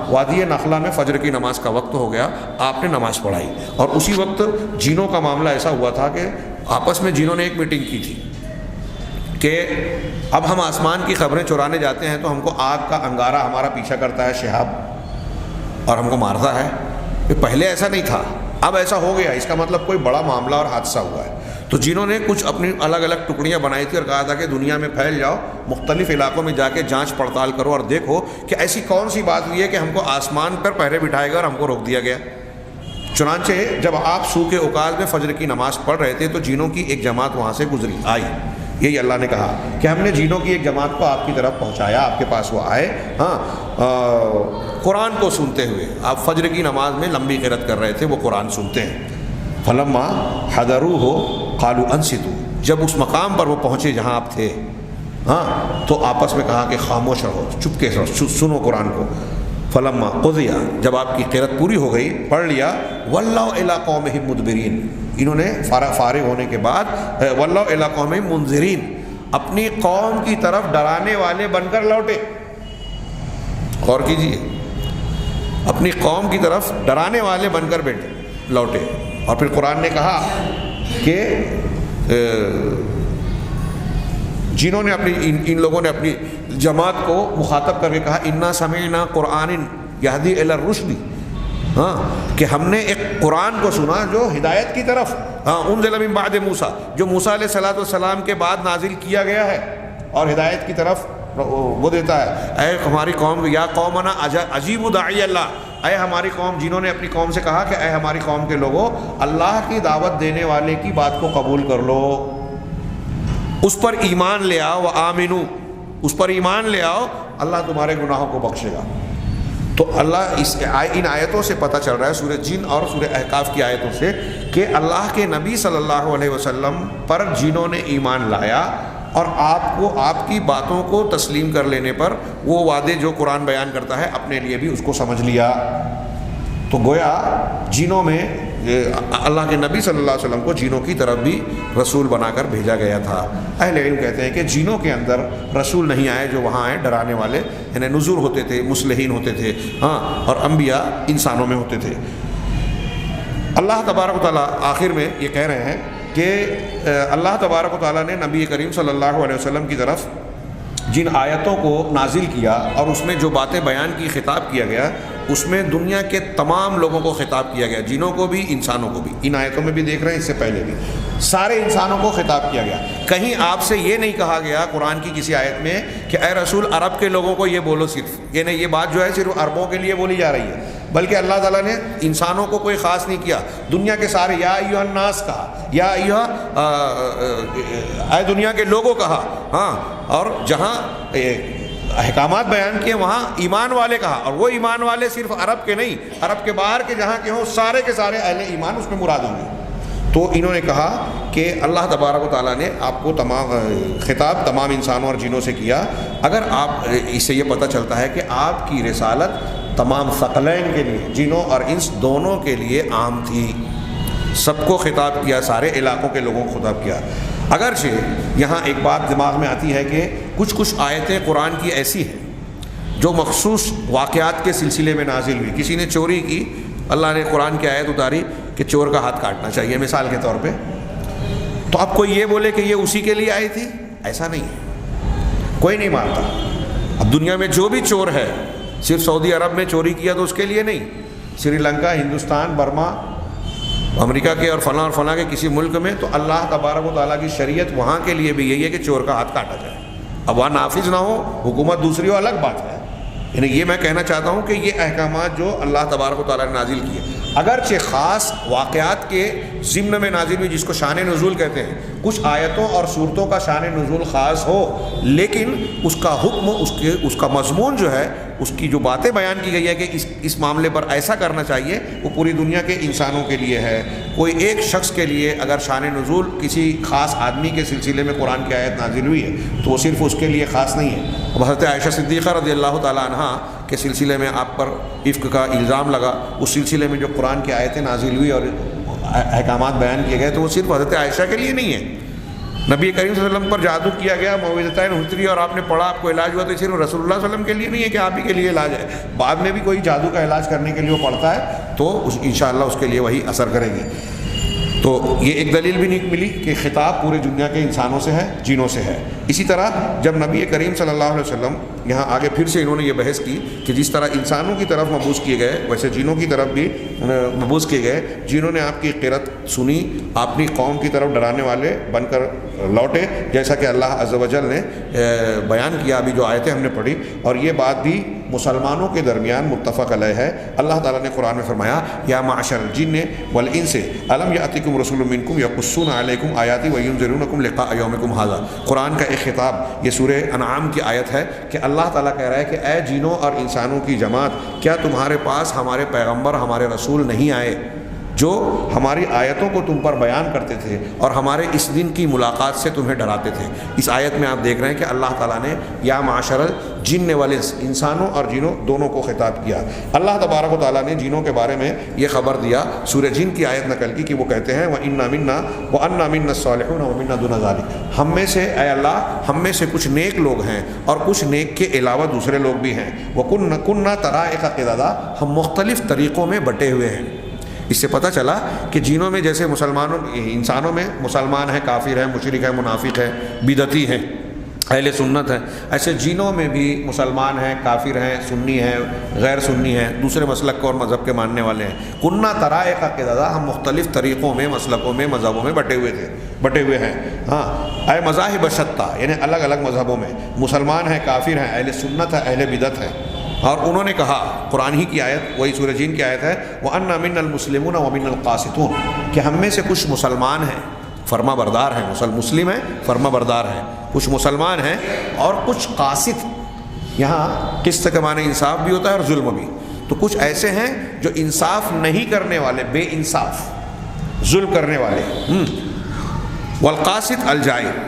Speaker 1: وادی نخلا میں فجر کی نماز کا وقت ہو گیا، آپ نے نماز پڑھائی، اور اسی وقت جنوں کا معاملہ ایسا ہوا تھا کہ آپس میں جنہوں نے ایک میٹنگ کی تھی کہ اب ہم آسمان کی خبریں چرانے جاتے ہیں تو ہم کو آگ کا انگارہ ہمارا پیچھا کرتا ہے، شہاب، اور ہم کو مارتا ہے۔ پہلے ایسا نہیں تھا، اب ایسا ہو گیا، اس کا مطلب کوئی بڑا معاملہ اور حادثہ ہوا ہے۔ تو جنہوں نے کچھ اپنی الگ الگ ٹکڑیاں بنائی تھی اور کہا تھا کہ دنیا میں پھیل جاؤ، مختلف علاقوں میں جا کے جانچ پڑتال کرو اور دیکھو کہ ایسی کون سی بات ہوئی ہے کہ ہم کو آسمان پر پہرے بٹھائے گا اور ہم کو روک دیا گیا۔ چنانچہ جب آپ سوق اوقاز میں فجر کی نماز پڑھ رہے تھے تو جینوں کی ایک جماعت وہاں سے گزری آئی، یہی اللہ نے کہا کہ ہم نے جینوں کی ایک جماعت کو آپ کی طرف پہنچایا، آپ کے پاس وہ آئے، قرآن کو سنتے ہوئے۔ آپ فجر کی نماز میں لمبی قرات کر رہے تھے، وہ قرآن سنتے ہیں۔ فلما حضروہ قالوا انصتوا، جب اس مقام پر وہ پہنچے جہاں آپ تھے، تو آپس میں کہا کہ خاموش رہو، چپکے سے سنو قرآن کو۔ فلما قضی، جب آپ کی قرات پوری ہو گئی، پڑھ لیا، وَلَّوْا إِلَىٰ قَوْمِهِمْ مُدْبِرِينَ، انہوں نے فارغ ہونے کے بعد وَلَّوْا إِلَىٰ قَوْمِهِمْ مُنذِرِينَ، اپنی قوم کی طرف ڈرانے والے بن کر لوٹے۔ غور کیجیے، اپنی قوم کی طرف ڈرانے والے بن کر لوٹے۔ اور پھر قرآن نے کہا کہ جنہوں نے ان لوگوں نے اپنی جماعت کو مخاطب کر کے کہا انا سمعنا قرآن یہدی الی الرشد، کہ ہم نے ایک قرآن کو سنا جو ہدایت کی طرف، انزل من بعد موسیٰ، جو موسیٰ علیہ السلام کے بعد نازل کیا گیا ہے اور ہدایت کی طرف وہ دیتا ہے۔ اے ہماری قوم، یا قومنا اجیبوا داعی اللہ، اے ہماری قوم، جنہوں نے اپنی قوم سے کہا کہ اے ہماری قوم کے لوگوں، اللہ کی دعوت دینے والے کی بات کو قبول کر لو، اس پر ایمان لے آؤ، وآمنو، اس پر ایمان لے آؤ، اللہ تمہارے گناہوں کو بخشے گا۔ تو اللہ ان آیتوں سے پتہ چل رہا ہے، سورہ جن اور سورہ احقاف کی آیتوں سے، کہ اللہ کے نبی صلی اللہ علیہ وسلم پر جنہوں نے ایمان لایا اور آپ کی باتوں کو تسلیم کر لینے پر وہ وعدے جو قرآن بیان کرتا ہے اپنے لیے بھی اس کو سمجھ لیا۔ تو گویا جنوں میں اللہ کے نبی صلی اللہ علیہ وسلم کو جنوں کی طرف بھی رسول بنا کر بھیجا گیا تھا۔ اہل علم کہتے ہیں کہ جنوں کے اندر رسول نہیں آئے جو وہاں آئے ڈرانے والے، یعنی نذور ہوتے تھے، مصلحین ہوتے تھے، اور انبیاء انسانوں میں ہوتے تھے۔ اللہ تبارک و تعالیٰ آخر میں یہ کہہ رہے ہیں کہ اللہ تبارک و تعالیٰ نے نبی کریم صلی اللہ علیہ وسلم کی طرف جن آیتوں کو نازل کیا اور اس میں جو باتیں بیان کی، خطاب کیا گیا، اس میں دنیا کے تمام لوگوں کو خطاب کیا گیا، جنوں کو بھی، انسانوں کو بھی۔ ان آیتوں میں بھی دیکھ رہے ہیں، اس سے پہلے بھی سارے انسانوں کو خطاب کیا گیا۔ کہیں آپ سے یہ نہیں کہا گیا قرآن کی کسی آیت میں کہ اے رسول عرب کے لوگوں کو یہ بولو صرف، یعنی یہ بات جو ہے صرف عربوں کے لیے بولی جا رہی ہے، بلکہ اللہ تعالیٰ نے انسانوں کو کوئی خاص نہیں کیا، دنیا کے سارے، یا ایھا الناس کہا، یا ایھا اے دنیا کے لوگوں کہا، اور جہاں احکامات بیان کیے وہاں ایمان والے کہا، اور وہ ایمان والے صرف عرب کے نہیں، عرب کے باہر کے جہاں کے ہوں، سارے کے سارے اہل ایمان اس میں مراد ہوں گے۔ تو انہوں نے کہا کہ اللہ تبارک و تعالیٰ نے آپ کو خطاب تمام انسانوں اور جنوں سے کیا. اگر آپ اس سے یہ پتہ چلتا ہے کہ آپ کی رسالت تمام ثقلین کے لیے، جنوں اور انس دونوں کے لیے عام تھی، سب کو خطاب کیا، سارے علاقوں کے لوگوں کو خطاب کیا. اگرچہ یہاں ایک بات دماغ میں آتی ہے کہ کچھ آیتیں قرآن کی ایسی ہیں جو مخصوص واقعات کے سلسلے میں نازل ہوئی. کسی نے چوری کی، اللہ نے قرآن کی آیت اتاری کہ چور کا ہاتھ کاٹنا چاہیے مثال کے طور پہ. تو اب کوئی یہ بولے کہ یہ اسی کے لیے آئی تھی، ایسا نہیں ہے، کوئی نہیں مانتا. اب دنیا میں جو بھی چور ہے صرف سعودی عرب میں چوری کیا تو اس کے لیے نہیں، سری لنکا، ہندوستان، برما، امریکہ کے اور فلاں کے کسی ملک میں، تو اللہ تبارک و تعالیٰ کی شریعت وہاں کے لیے بھی یہی ہے کہ چور کا ہاتھ کاٹا جائے. اب وہاں نافذ نہ ہو، حکومت دوسری ہو، الگ بات ہے. یعنی یہ میں کہنا چاہتا ہوں کہ یہ احکامات جو اللہ تبارک و تعالیٰ نے نازل کیے، اگرچہ خاص واقعات کے ضمن میں نازل ہوئی، جس کو شان نزول کہتے ہیں، کچھ آیتوں اور صورتوں کا شان نزول خاص ہو، لیکن اس کا حکم، اس کا مضمون جو ہے، اس کی جو باتیں بیان کی گئی ہے کہ اس معاملے پر ایسا کرنا چاہیے، وہ پوری دنیا کے انسانوں کے لیے ہے. کوئی ایک شخص کے لیے اگر شان نزول کسی خاص آدمی کے سلسلے میں قرآن کی آیت نازل ہوئی ہے تو وہ صرف اس کے لیے خاص نہیں ہے. اب حضرت عائشہ صدیقہ رضی اللہ تعالیٰ عنہ کے سلسلے میں آپ پر عفق کا الزام لگا، اس سلسلے میں جو قرآن کی آیتیں نازل ہوئی اور احکامات بیان کیے گئے تو وہ صرف حضرت عائشہ کے لیے نہیں ہے. نبی کریم صلی اللہ علیہ وسلم پر جادو کیا گیا، موعظتین اتری اور آپ نے پڑھا، آپ کو علاج ہوا، تو صرف رسول اللہ صلی اللہ علیہ وسلم کے لیے نہیں ہے کہ آپ ہی کے لیے علاج ہے. بعد میں بھی کوئی جادو کا علاج کرنے کے لیے وہ پڑھتا ہے تو انشاءاللہ اس کے لیے وہی اثر کرے گی. تو یہ ایک دلیل بھی نہیں ملی کہ خطاب پورے دنیا کے انسانوں سے ہے، جنوں سے ہے. اسی طرح جب نبی کریم صلی اللہ علیہ وسلم یہاں آگے پھر سے انہوں نے یہ بحث کی کہ جس طرح انسانوں کی طرف مبعوث کیے گئے ویسے جنوں کی طرف بھی مبعوث کیے گئے. جنہوں نے آپ کی قرت سنی، اپنی قوم کی طرف ڈرانے والے بن کر لوٹے، جیسا کہ اللہ عز و جل نے بیان کیا ابھی جو آیتیں ہم نے پڑھی. اور یہ بات بھی مسلمانوں کے درمیان متفق علیہ ہے. اللہ تعالیٰ نے قرآن میں فرمایا یا معشر الجن والانس الم یاتکم رسول منکم یقصون علیکم آیاتی وینذرونکم لقاء یومکم ھذا. قرآن کا ایک خطاب، یہ سورہ انعام کی آیت ہے کہ اللہ تعالیٰ کہہ رہا ہے کہ اے جنوں اور انسانوں کی جماعت، کیا تمہارے پاس ہمارے پیغمبر، ہمارے رسول نہیں آئے جو ہماری آیتوں کو تم پر بیان کرتے تھے اور ہمارے اس دن کی ملاقات سے تمہیں ڈراتے تھے. اس آیت میں آپ دیکھ رہے ہیں کہ اللہ تعالیٰ نے یا معاشر الجن والانس، انسانوں اور جنوں دونوں کو خطاب کیا. اللہ تبارک و تعالیٰ نے جنوں کے بارے میں یہ خبر دیا، سورہ جن کی آیت نقل کی کہ وہ کہتے ہیں وَإِنَّا مِنَّا وَأَنَّا مِنَّا الصَّالِحُونَ وَمِنَّا دُونَ ذَلِكَ. ہم میں سے اے اللہ، ہم میں سے کچھ نیک لوگ ہیں اور کچھ نیک کے علاوہ دوسرے لوگ بھی ہیں. وَكُنَّا طَرَائِقَ قِدَدًا، ہم مختلف طریقوں میں بٹے ہوئے ہیں. اس سے پتہ چلا کہ جنوں میں جیسے انسانوں میں مسلمان ہیں، کافر ہیں، مشرک ہیں، منافق ہیں، بدعتی ہیں، اہل سنت ہیں، ایسے جنوں میں بھی مسلمان ہیں، کافر ہیں، سنی ہیں، غیر سنی ہیں، دوسرے مسلک کو اور مذہب کے ماننے والے ہیں. کنّا طرائق قددا، ہم مختلف طریقوں میں، مسلکوں میں، مذہبوں میں بٹے ہوئے ہیں. ہاں، اے مذاہب شتّا، یعنی الگ الگ مذہبوں میں مسلمان ہیں، کافر ہیں، اہل سنت ہیں، اہل بدعت ہیں. اور انہوں نے کہا، قرآن ہی کی آیت، وہی سورہ جن کی آیت ہے وَأَنَّا مِنَّا الْمُسْلِمُونَ وَمِنَّا الْقَاسِطُونَ، کہ ہم میں سے کچھ مسلمان ہیں، فرما بردار ہیں، مسلم ہیں، فرما بردار ہیں، کچھ مسلمان ہیں اور کچھ قاسط. یہاں قسط کے معنی انصاف بھی ہوتا ہے اور ظلم بھی. تو کچھ ایسے ہیں جو انصاف نہیں کرنے والے، بے انصاف، ظلم کرنے والے. والقاسط الجائر،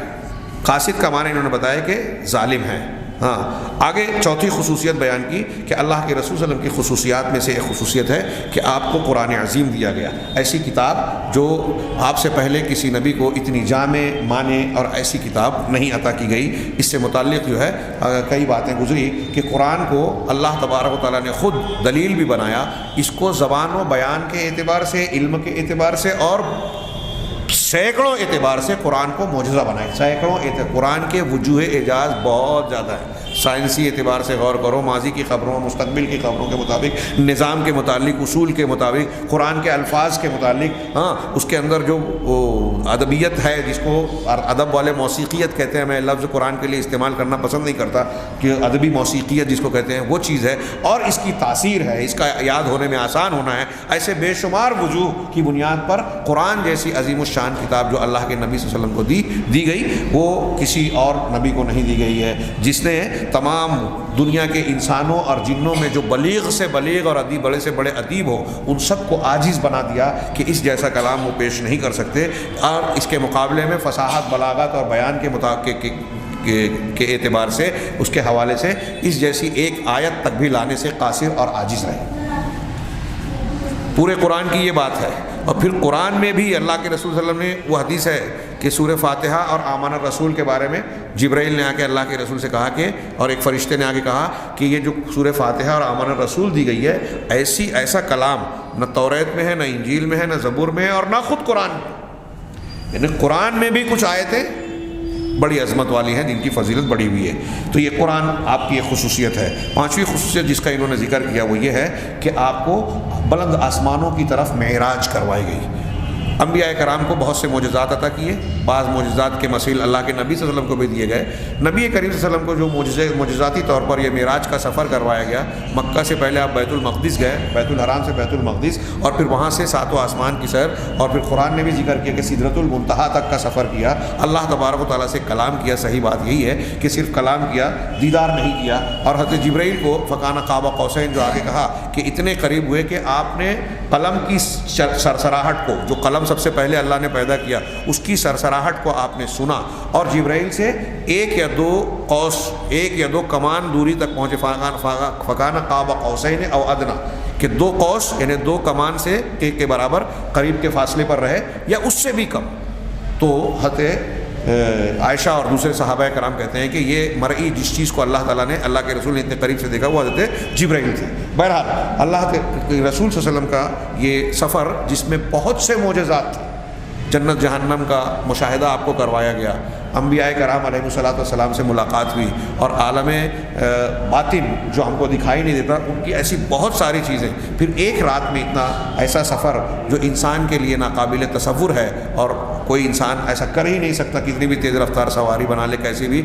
Speaker 1: قاسط کا معنی انہوں نے بتایا کہ ظالم ہیں. ہاں، آگے چوتھی خصوصیت بیان کی کہ اللہ کے رسول صلی اللہ علیہ وسلم کی خصوصیات میں سے ایک خصوصیت ہے کہ آپ کو قرآن عظیم دیا گیا، ایسی کتاب جو آپ سے پہلے کسی نبی کو اتنی جامع، معنی اور ایسی کتاب نہیں عطا کی گئی. اس سے متعلق جو ہے کئی باتیں گزری کہ قرآن کو اللہ تبارک و تعالیٰ نے خود دلیل بھی بنایا. اس کو زبان و بیان کے اعتبار سے، علم کے اعتبار سے اور سینکڑوں اعتبار سے قرآن کو معجزہ بنائے. سینکڑوں قرآن کے وجوہ اعجاز بہت زیادہ ہیں. سائنسی اعتبار سے غور کرو، ماضی کی خبروں، مستقبل کی خبروں کے مطابق، نظام کے متعلق، اصول کے مطابق، قرآن کے الفاظ کے متعلق. ہاں، اس کے اندر جو ادبیت ہے، جس کو ادب والے موسیقیت کہتے ہیں، میں لفظ قرآن کے لیے استعمال کرنا پسند نہیں کرتا کہ ادبی موسیقیت جس کو کہتے ہیں، وہ چیز ہے. اور اس کی تاثیر ہے، اس کا یاد ہونے میں آسان ہونا ہے. ایسے بے شمار وجوہ کی بنیاد پر قرآن جیسی عظیم الشان کتاب جو اللہ کے نبی صلی اللہ علیہ وسلم کو دی گئی، وہ کسی اور نبی کو نہیں دی گئی ہے. جس نے تمام دنیا کے انسانوں اور جنوں میں جو بلیغ سے بلیغ اور ادیب بڑے سے بڑے ادیب ہو ان سب کو عاجز بنا دیا کہ اس جیسا کلام وہ پیش نہیں کر سکتے، اور اس کے مقابلے میں فصاحت، بلاغت اور بیان کے اعتبار سے اس کے حوالے سے اس جیسی ایک آیت تک بھی لانے سے قاصر اور عاجز رہے۔ پورے قرآن کی یہ بات ہے۔ اور پھر قرآن میں بھی اللہ کے رسول صلی اللہ علیہ وسلم نے وہ حدیث ہے کہ سورہ فاتحہ اور آمن الرسول کے بارے میں جبرائیل نے آ کے اللہ کے رسول سے کہا کہ، اور ایک فرشتے نے آ کے کہا کہ یہ جو سورہ فاتحہ اور آمن الرسول دی گئی ہے، ایسا کلام نہ توریت میں ہے، نہ انجیل میں ہے، نہ زبور میں ہے، اور نہ خود قرآن میں۔ یعنی قرآن میں بھی کچھ آیتیں بڑی عظمت والی ہیں جن کی فضیلت بڑی ہوئی ہے۔ تو یہ قرآن آپ کی ایک خصوصیت ہے۔ پانچویں خصوصیت جس کا انہوں نے ذکر کیا وہ یہ ہے کہ آپ کو بلند آسمانوں کی طرف معراج کروائی گئی۔ انبیاء کرام کو بہت سے معجزات عطا کیے، بعض معجزات کے مثیل اللہ کے نبی صلی اللہ علیہ وسلم کو بھی دیے گئے۔ نبی کریم صلی اللہ علیہ وسلم کو جو معجزاتی طور پر یہ معراج کا سفر کروایا گیا، مکہ سے پہلے آپ بیت المقدس گئے، بیت الحرام سے بیت المقدس، اور پھر وہاں سے ساتوں آسمان کی سیر، اور پھر قرآن نے بھی ذکر کیا کہ سدرۃ المنتہا تک کا سفر کیا، اللہ تبارک و تعالیٰ سے کلام کیا۔ صحیح بات یہی ہے کہ صرف کلام کیا، دیدار نہیں کیا۔ اور حضرت جبرائیل کو فکان قاب قوسین جو آگے کہا کہ اتنے قریب ہوئے کہ آپ نے قلم کی سرسراہٹ کو، جو قلم سب سے پہلے اللہ نے پیدا کیا، اس کی سرسراہٹ کو آپ نے سنا، اور جبرائیل سے ایک یا دو کمان دوری تک پہنچے۔ فکان قاب قوسین او ادنا، کہ 2 قوس یعنی 2 کمان سے کے برابر قریب کے فاصلے پر رہے یا اس سے بھی کم۔ تو حضرت عائشہ اور دوسرے صحابہ کرام کہتے ہیں کہ یہ مرئی جس چیز کو اللہ تعالیٰ نے، اللہ کے رسول نے اتنے قریب سے دیکھا وہ حضرت جبرائیل تھے۔ بہرحال اللہ کے رسول صلی اللہ علیہ وسلم کا یہ سفر جس میں بہت سے معجزات تھے، جنت جہنم کا مشاہدہ آپ کو کروایا گیا، انبیاء کرام علیہ الصلوۃ والسلام سے ملاقات ہوئی، اور عالم باطن جو ہم کو دکھائی نہیں دیتا ان کی ایسی بہت ساری چیزیں، پھر ایک رات میں اتنا ایسا سفر جو انسان کے لیے ناقابل تصور ہے، اور کوئی انسان ایسا کر ہی نہیں سکتا، کتنی بھی تیز رفتار سواری بنا لے، کیسی بھی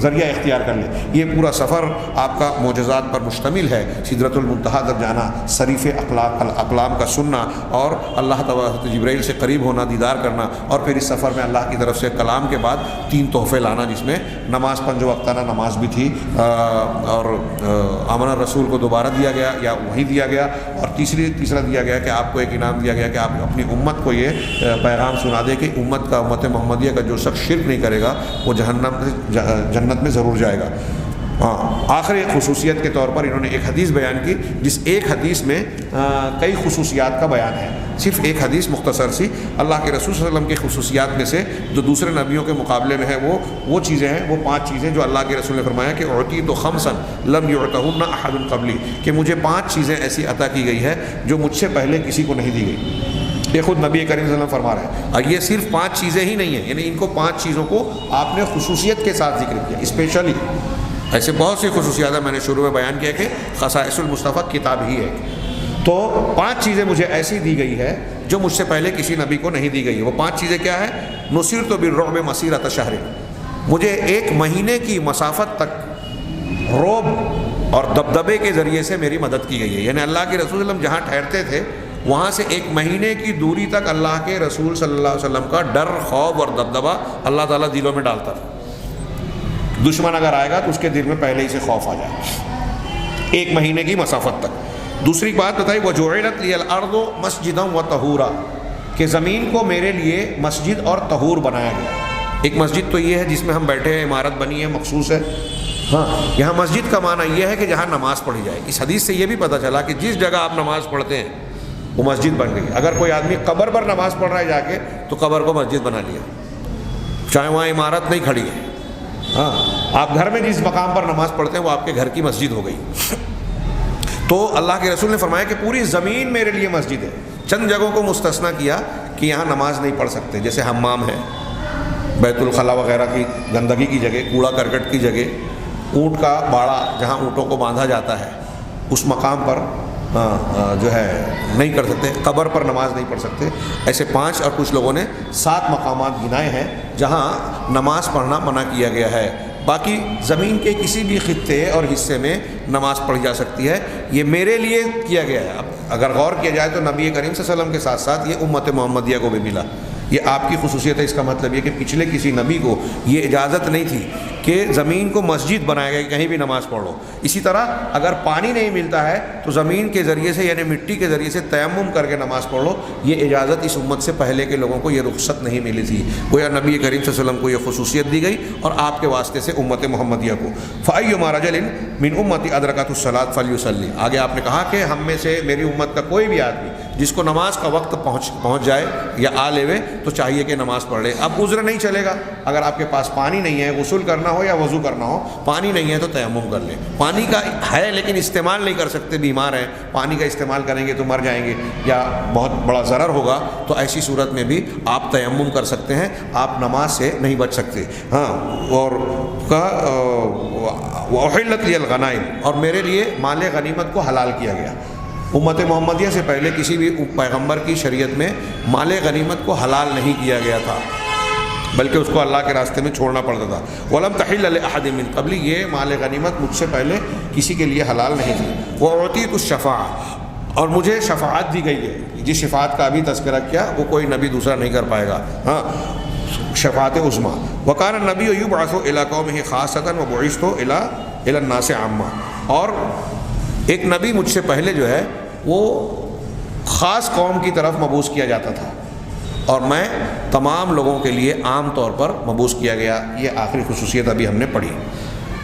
Speaker 1: ذریعہ اختیار کر لے۔ یہ پورا سفر آپ کا معجزات پر مشتمل ہے۔ سدرۃ المنتہا تک جانا، صریف اقلام کا سننا، اور اللہ تعالیٰ جبرائیل سے قریب ہونا، دیدار کرنا، اور پھر اس سفر میں اللہ کی طرف سے کلام کے بعد 3 تحفے لانا، جس میں نماز 5 وقتانہ نماز بھی تھی، اور آمن الرسول کو دوبارہ دیا گیا یا وہی دیا گیا، اور تیسرا دیا گیا کہ آپ کو ایک انعام دیا گیا کہ آپ اپنی امت کو یہ پیغام سنا دے کہ امت محمدیہ کا جو شخص شرک نہیں کرے گا وہ جنت میں ضرور جائے گا۔ آخری خصوصیت کے طور پر انہوں نے ایک حدیث بیان کی، جس ایک حدیث میں کئی خصوصیات کا بیان ہے۔ صرف ایک حدیث مختصر سی اللہ کے رسول صلی اللہ علیہ وسلم کی خصوصیات میں سے جو دوسرے نبیوں کے مقابلے میں ہے، وہ چیزیں ہیں، وہ 5 چیزیں جو اللہ کے رسول نے فرمایا کہ اعطیت خمسا لم یعطہن احد قبلی، کہ مجھے 5 چیزیں ایسی عطا کی گئی ہے جو مجھ سے پہلے کسی کو نہیں دی گئی۔ یہ خود نبی کریم صلی اللہ علیہ وسلم فرما رہے ہیں، اور یہ صرف 5 چیزیں ہی نہیں ہیں، یعنی ان کو 5 چیزوں کو آپ نے خصوصیت کے ساتھ ذکر کیا اسپیشلی۔ ایسے بہت سی خصوصیات ہیں، میں نے شروع میں بیان کیا کہ خصائص المصطفیٰ کتاب ہی ہے، تو 5 چیزیں مجھے ایسی دی گئی ہے جو مجھ سے پہلے کسی نبی کو نہیں دی گئی ہے۔ وہ 5 چیزیں کیا ہے؟ نصرت بالرعب مسیرۃ شہر، مجھے 1 مہینے کی مسافت تک رعب اور دبدبے کے ذریعے سے میری مدد کی گئی ہے۔ یعنی اللہ کے رسول صلی اللہ علیہ وسلم جہاں ٹھہرتے تھے وہاں سے 1 مہینے کی دوری تک اللہ کے رسول صلی اللہ علیہ وسلم کا ڈر، خوف اور دبدبہ اللہ تعالیٰ دلوں میں ڈالتا تھا۔ دشمن اگر آئے گا تو اس کے دل میں پہلے ہی سے خوف آ جائے، 1 مہینے کی مسافت تک۔ دوسری بات بتائی وَجُعِلَتْ لِيَ الْأَرْضُ مَسْجِدًا وَطَهُورًا، کہ زمین کو میرے لیے مسجد اور طہور بنایا گیا۔ ایک مسجد تو یہ ہے جس میں ہم بیٹھے ہیں، عمارت بنی ہے، مخصوص ہے، ہاں، یہاں مسجد کا معنی یہ ہے کہ جہاں نماز پڑھی جائے۔ اس حدیث سے یہ بھی پتہ چلا کہ جس جگہ آپ نماز پڑھتے ہیں وہ مسجد بن گئی۔ اگر کوئی آدمی قبر پر نماز پڑھ رہا ہے جا کے تو قبر کو مسجد بنا لیا، چاہے وہاں عمارت نہیں کھڑی ہے۔ ہاں، آپ گھر میں جس مقام پر نماز پڑھتے ہیں وہ آپ کے گھر کی مسجد ہو گئی۔ تو اللہ کے رسول نے فرمایا کہ پوری زمین میرے لیے مسجد ہے۔ چند جگہوں کو مستثنا کیا کہ یہاں نماز نہیں پڑھ سکتے، جیسے حمام ہے، بیت الخلا وغیرہ کی گندگی کی جگہ، کوڑا کرکٹ کی جگہ، اونٹ کا باڑہ جہاں اونٹوں کو باندھا جاتا ہے اس مقام پر جو ہے نہیں کر سکتے، قبر پر نماز نہیں پڑھ سکتے۔ ایسے 5 اور کچھ لوگوں نے 7 مقامات گنائے ہیں جہاں نماز پڑھنا منع کیا گیا ہے۔ باقی زمین کے کسی بھی خطے اور حصے میں نماز پڑھی جا سکتی ہے، یہ میرے لیے کیا گیا ہے۔ اب اگر غور کیا جائے تو نبی کریم صلی اللہ علیہ وسلم کے ساتھ ساتھ یہ امت محمدیہ کو بھی ملا۔ یہ آپ کی خصوصیت ہے، اس کا مطلب یہ کہ پچھلے کسی نبی کو یہ اجازت نہیں تھی کہ زمین کو مسجد بنایا گیا کہ کہیں بھی نماز پڑھ لو. اسی طرح اگر پانی نہیں ملتا ہے تو زمین کے ذریعے سے یعنی مٹی کے ذریعے سے تیمم کر کے نماز پڑھ لو. یہ اجازت اس امت سے پہلے کے لوگوں کو یہ رخصت نہیں ملی تھی. گویا نبی کریم صلی اللہ علیہ وسلم کو یہ خصوصیت دی گئی اور آپ کے واسطے سے امت محمدیہ کو. فَأَيُّمَا رَجُلٍ مِّنْ أُمَّتِي أَدْرَكَتْهُ الصَّلَاةَ فَلْيُصَلِّ. آگے آپ نے کہا کہ ہم میں سے میری امت کا کوئی بھی آدمی جس کو نماز کا وقت پہنچ جائے یا آ لیوے تو چاہیے کہ نماز پڑھ لے. اب عذر نہیں چلے گا. اگر آپ کے پاس پانی نہیں ہے, غسل کرنا ہو یا وضو کرنا ہو, پانی نہیں ہے تو تیمم کر لیں. پانی کا ہے لیکن استعمال نہیں کر سکتے, بیمار ہیں, پانی کا استعمال کریں گے تو مر جائیں گے یا بہت بڑا ضرر ہوگا, تو ایسی صورت میں بھی آپ تیمم کر سکتے ہیں, آپ نماز سے نہیں بچ سکتے. ہاں, اور وَأُحِلَّتْ لِيَ الْغَنَائِمُ, اور میرے لیے مال غنیمت کو حلال کیا گیا. امت محمدیہ سے پہلے کسی بھی پیغمبر کی شریعت میں مال غنیمت کو حلال نہیں کیا گیا تھا, بلکہ اس کو اللہ کے راستے میں چھوڑنا پڑتا تھا. وَلَمْ تَحِلَّ لِأَحَدٍ مِّن قَبْلِي, یہ مال غنیمت مجھ سے پہلے کسی کے لیے حلال نہیں تھی. وَأُعْطِيتُ الشَّفَاعَةَ, اور مجھے شفاعت دی گئی ہے. جس شفاعت کا ابھی تذکرہ کیا وہ کوئی نبی دوسرا نہیں کر پائے گا. ہاں, شفاعت عظمیٰ. وَكَانَ النَّبِيُّ يُبْعَثُ إِلَىٰ قَوْمِهِ خَاصَّةً وَبُعِثْتُ إِلَىٰ النَّاسِ عَامَّةً, اور ایک نبی مجھ سے پہلے جو ہے وہ خاص قوم کی طرف مبعوث کیا جاتا تھا اور میں تمام لوگوں کے لیے عام طور پر مبعوث کیا گیا. یہ آخری خصوصیت ابھی ہم نے پڑھی.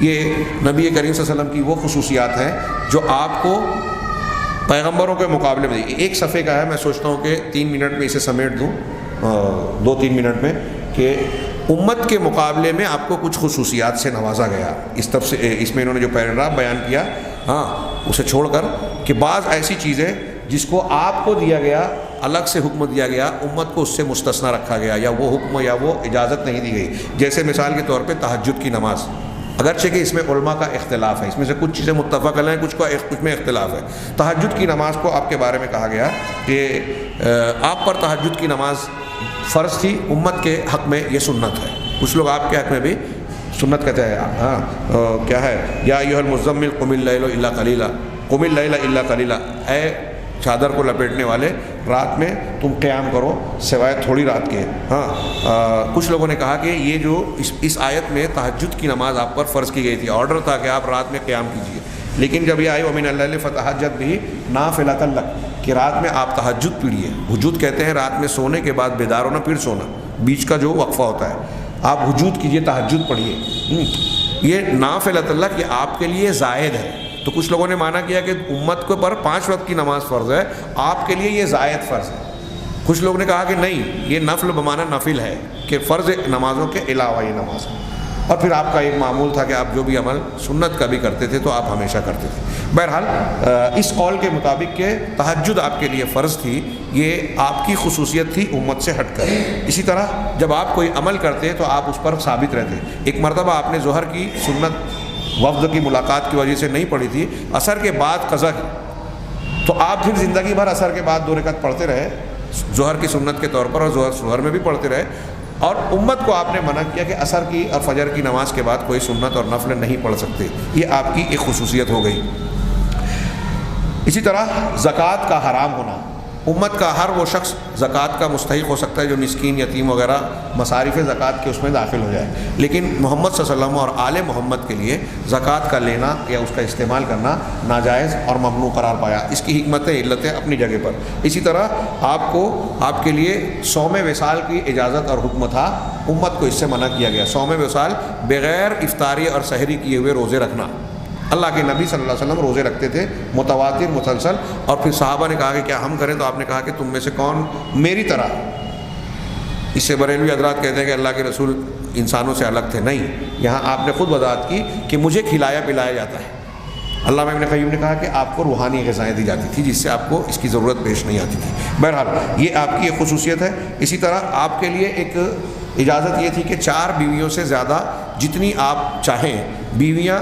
Speaker 1: یہ نبی کریم صلی اللہ علیہ وسلم کی وہ خصوصیات ہیں جو آپ کو پیغمبروں کے مقابلے میں. ایک صفحے کا ہے, میں سوچتا ہوں کہ 3 منٹ میں اسے سمیٹ دوں, 2-3 منٹ میں, کہ امت کے مقابلے میں آپ کو کچھ خصوصیات سے نوازا گیا. اس میں انہوں نے جو پیراگراف بیان کیا, ہاں, اسے چھوڑ کر کہ بعض ایسی چیزیں جس کو آپ کو دیا گیا, الگ سے حکم دیا گیا, امت کو اس سے مستثنی رکھا گیا, یا وہ حکم یا وہ اجازت نہیں دی گئی. جیسے مثال کے طور پہ تہجد کی نماز, اگرچہ کہ اس میں علماء کا اختلاف ہے, اس میں سے کچھ چیزیں متفق ہیں, کچھ میں اختلاف ہے. تہجد کی نماز کو آپ کے بارے میں کہا گیا کہ آپ پر تہجد کی نماز فرض تھی, امت کے حق میں یہ سنت ہے. کچھ لوگ آپ کے حق میں بھی سنت کہتے ہیں. ہاں, کیا ہے, یا ایھا المزمل قم اللیل الا قلیلا, قم اللیل الا قلیلا, اے چادر کو لپیٹنے والے, رات میں تم قیام کرو سوائے تھوڑی رات کے. ہاں, کچھ لوگوں نے کہا کہ یہ جو اس آیت میں تہجد کی نماز آپ پر فرض کی گئی تھی, آرڈر تھا کہ آپ رات میں قیام کیجیے, لیکن جب یہ آئی وَمِنَ اللَّيْلِ فَتَہَجَّدْ بِهِ نَافِلَةً لَكَ, کہ رات میں آپ تہجد پڑھیے. ہجود کہتے ہیں رات میں سونے کے بعد بیدار ہونا پھر سونا, بیچ کا جو وقفہ ہوتا ہے, آپ ہجود کیجیے, تہجد پڑھیے. یہ نافلۃ اللہ کہ آپ کے لیے زائد ہے. تو کچھ لوگوں نے مانا کیا کہ امت کو پر 5 وقت کی نماز فرض ہے, آپ کے لیے یہ زائد فرض ہے. کچھ لوگ نے کہا کہ نہیں, یہ نفل بمانا نفل ہے, کہ فرض نمازوں کے علاوہ یہ نماز ہے. اور پھر آپ کا ایک معمول تھا کہ آپ جو بھی عمل سنت کا بھی کرتے تھے تو آپ ہمیشہ کرتے تھے. بہرحال اس قول کے مطابق کہ تہجد آپ کے لیے فرض تھی, یہ آپ کی خصوصیت تھی امت سے ہٹ کر. اسی طرح جب آپ کوئی عمل کرتے تو آپ اس پر ثابت رہتے. ایک مرتبہ آپ نے ظہر کی سنت وفد کی ملاقات کی وجہ سے نہیں پڑھی تھی, عصر کے بعد قضا کی, تو آپ پھر زندگی بھر عصر کے بعد 2 رکعت پڑھتے رہے ظہر کی سنت کے طور پر, اور ظہر میں بھی پڑھتے رہے, اور امت کو آپ نے منع کیا کہ عصر کی اور فجر کی نماز کے بعد کوئی سنت اور نفل نہیں پڑھ سکتے. یہ آپ کی ایک خصوصیت ہو گئی. اسی طرح زکوٰۃ کا حرام ہونا, امت کا ہر وہ شخص زکوٰۃ کا مستحق ہو سکتا ہے جو مسکین, یتیم وغیرہ مصارف زکوٰۃ کے اس میں داخل ہو جائے, لیکن محمد صلی اللہ علیہ وسلم اور آل محمد کے لیے زکوٰۃ کا لینا یا اس کا استعمال کرنا ناجائز اور ممنوع قرار پایا. اس کی حکمتیں علتیں اپنی جگہ پر. اسی طرح آپ کے لیے صوم وصال کی اجازت اور حکم تھا, امت کو اس سے منع کیا گیا. صوم وصال بغیر افطاری اور سحری کیے ہوئے روزے رکھنا. اللہ کے نبی صلی اللہ علیہ وسلم روزے رکھتے تھے متواتر مسلسل, اور پھر صحابہ نے کہا کہ کیا ہم کریں, تو آپ نے کہا کہ تم میں سے کون میری طرح. اس سے بریلوی حضرات کہتے ہیں کہ اللہ کے رسول انسانوں سے الگ تھے. نہیں, یہاں آپ نے خود وضاحت کی کہ مجھے کھلایا پلایا جاتا ہے. علامہ ابن قیم نے کہا کہ آپ کو روحانی غذائیں دی جاتی تھی جس سے آپ کو اس کی ضرورت پیش نہیں آتی تھی. بہرحال یہ آپ کی ایک خصوصیت ہے. اسی طرح آپ کے لیے ایک اجازت یہ تھی کہ 4 بیویوں سے زیادہ جتنی آپ چاہیں بیویاں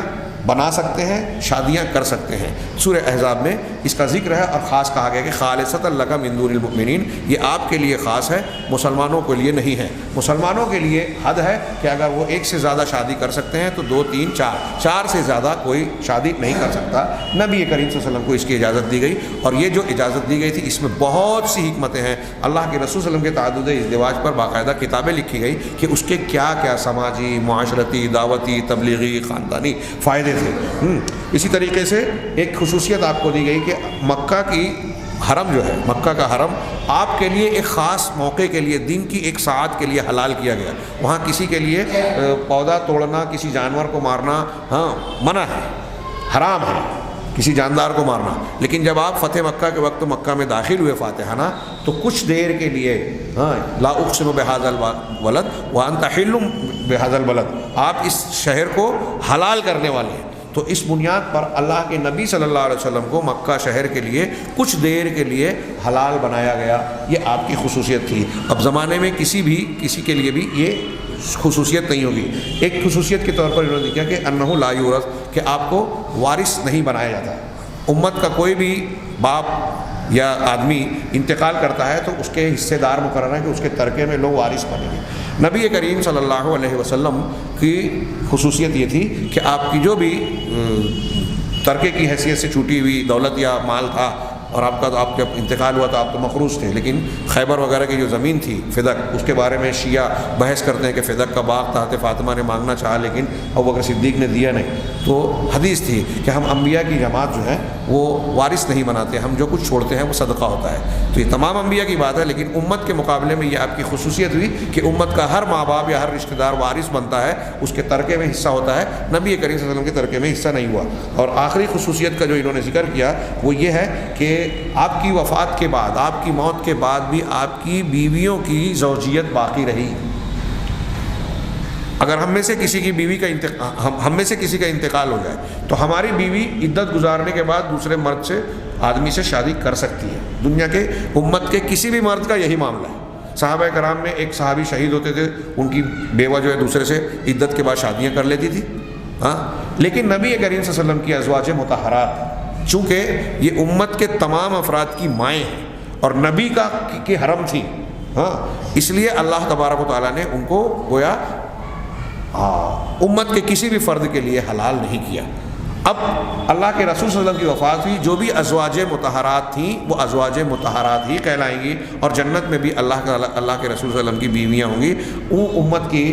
Speaker 1: بنا سکتے ہیں، شادیاں کر سکتے ہیں۔ سورہ احزاب میں اس کا ذکر ہے اور خاص کہا گیا کہ خالصۃ لک من دون المؤمنین، یہ آپ کے لیے خاص ہے، مسلمانوں کے لیے نہیں ہے۔ مسلمانوں کے لیے حد ہے کہ اگر وہ ایک سے زیادہ شادی کر سکتے ہیں تو 2 3 4 سے زیادہ کوئی شادی نہیں کر سکتا۔ نبی کریم صلی اللہ علیہ وسلم کو اس کی اجازت دی گئی، اور یہ جو اجازت دی گئی تھی اس میں بہت سی حکمتیں ہیں۔ اللہ کے رسول صلی اللہ علیہ وسلم کے تعدد ازدواج پر باقاعدہ کتابیں لکھی گئی کہ اس کے کیا کیا سماجی، معاشرتی، دعوتی، تبلیغی، خاندانی فائدے تھے۔ اسی طریقے سے ایک خصوصیت آپ کو دی گئی کہ مکہ کی حرم جو ہے، مکہ کا حرم آپ کے لیے ایک خاص موقع کے لیے، دن کی ایک ساعت کے لیے حلال کیا گیا۔ وہاں کسی کے لیے پودا توڑنا، کسی جانور کو مارنا منع ہے، حرام ہے کسی جاندار کو مارنا۔ لیکن جب آپ فتح مکہ کے وقت مکہ میں داخل ہوئے فاتحانہ، تو کچھ دیر کے لیے لا اقسم بہذا البلد وانت حل بہذا البلد، آپ اس شہر کو حلال کرنے والے ہیں۔ تو اس بنیاد پر اللہ کے نبی صلی اللہ علیہ وسلم کو مکہ شہر کے لیے کچھ دیر کے لیے حلال بنایا گیا، یہ آپ کی خصوصیت تھی۔ اب زمانے میں کسی کے لیے بھی یہ خصوصیت نہیں ہوگی۔ ایک خصوصیت کے طور پر انہوں نے کیا کہ انہ لا یورث، کہ آپ کو وارث نہیں بنایا جاتا۔ امت کا کوئی بھی باپ یا آدمی انتقال کرتا ہے تو اس کے حصے دار مقرر ہیں کہ اس کے ترکے میں لوگ وارث بنیں گے۔ نبی کریم صلی اللہ علیہ وسلم کی خصوصیت یہ تھی کہ آپ کی جو بھی ترکے کی حیثیت سے چھوٹی ہوئی دولت یا مال تھا، اور آپ کا انتقال ہوا تو آپ تو مقروض تھے، لیکن خیبر وغیرہ کی جو زمین تھی فدق، اس کے بارے میں شیعہ بحث کرتے ہیں کہ فدق کا باغ تحت فاطمہ نے مانگنا چاہا لیکن ابوبکر صدیق نے دیا نہیں۔ تو حدیث تھی کہ ہم انبیاء کی جماعت جو ہے وہ وارث نہیں بناتے، ہم جو کچھ چھوڑتے ہیں وہ صدقہ ہوتا ہے۔ تو یہ تمام انبیاء کی بات ہے، لیکن امت کے مقابلے میں یہ آپ کی خصوصیت ہوئی کہ امت کا ہر ماں باپ یا ہر رشتہ دار وارث بنتا ہے، اس کے ترکے میں حصہ ہوتا ہے۔ نبی کریم صلی اللہ علیہ وسلم کے ترکے میں حصہ نہیں ہوا۔ اور آخری خصوصیت کا جو انہوں نے ذکر کیا وہ یہ ہے کہ آپ کی وفات کے بعد، آپ کی موت کے بعد بھی آپ کی بیویوں کی زوجیت باقی رہی۔ اگر ہم میں سے کسی کی بیوی کا ہم میں سے کسی کا انتقال ہو جائے تو ہماری بیوی عدت گزارنے کے بعد دوسرے مرد سے، آدمی سے شادی کر سکتی ہے۔ دنیا کے امت کے کسی بھی مرد کا یہی معاملہ ہے۔ صحابہ کرام میں ایک صحابی شہید ہوتے تھے، ان کی بیوہ جو ہے دوسرے سے عدت کے بعد شادیاں کر لیتی تھی، لیکن نبی کریم صلی اللہ علیہ وسلم کی ازواج مطہرات چونکہ یہ امت کے تمام افراد کی مائیں ہیں اور نبی کی حرم تھی، اس لیے اللہ تبارک و تعالیٰ نے ان کو گویا امت کے کسی بھی فرد کے لیے حلال نہیں کیا۔ اب اللہ کے رسول صلی اللہ علیہ وسلم کی وفات ہوئی، جو بھی ازواج مطہرات تھیں وہ ازواج مطہرات ہی کہلائیں گی، اور جنت میں بھی اللہ کے رسول صلی اللہ علیہ وسلم کی بیویاں ہوں گی۔ وہ امت کی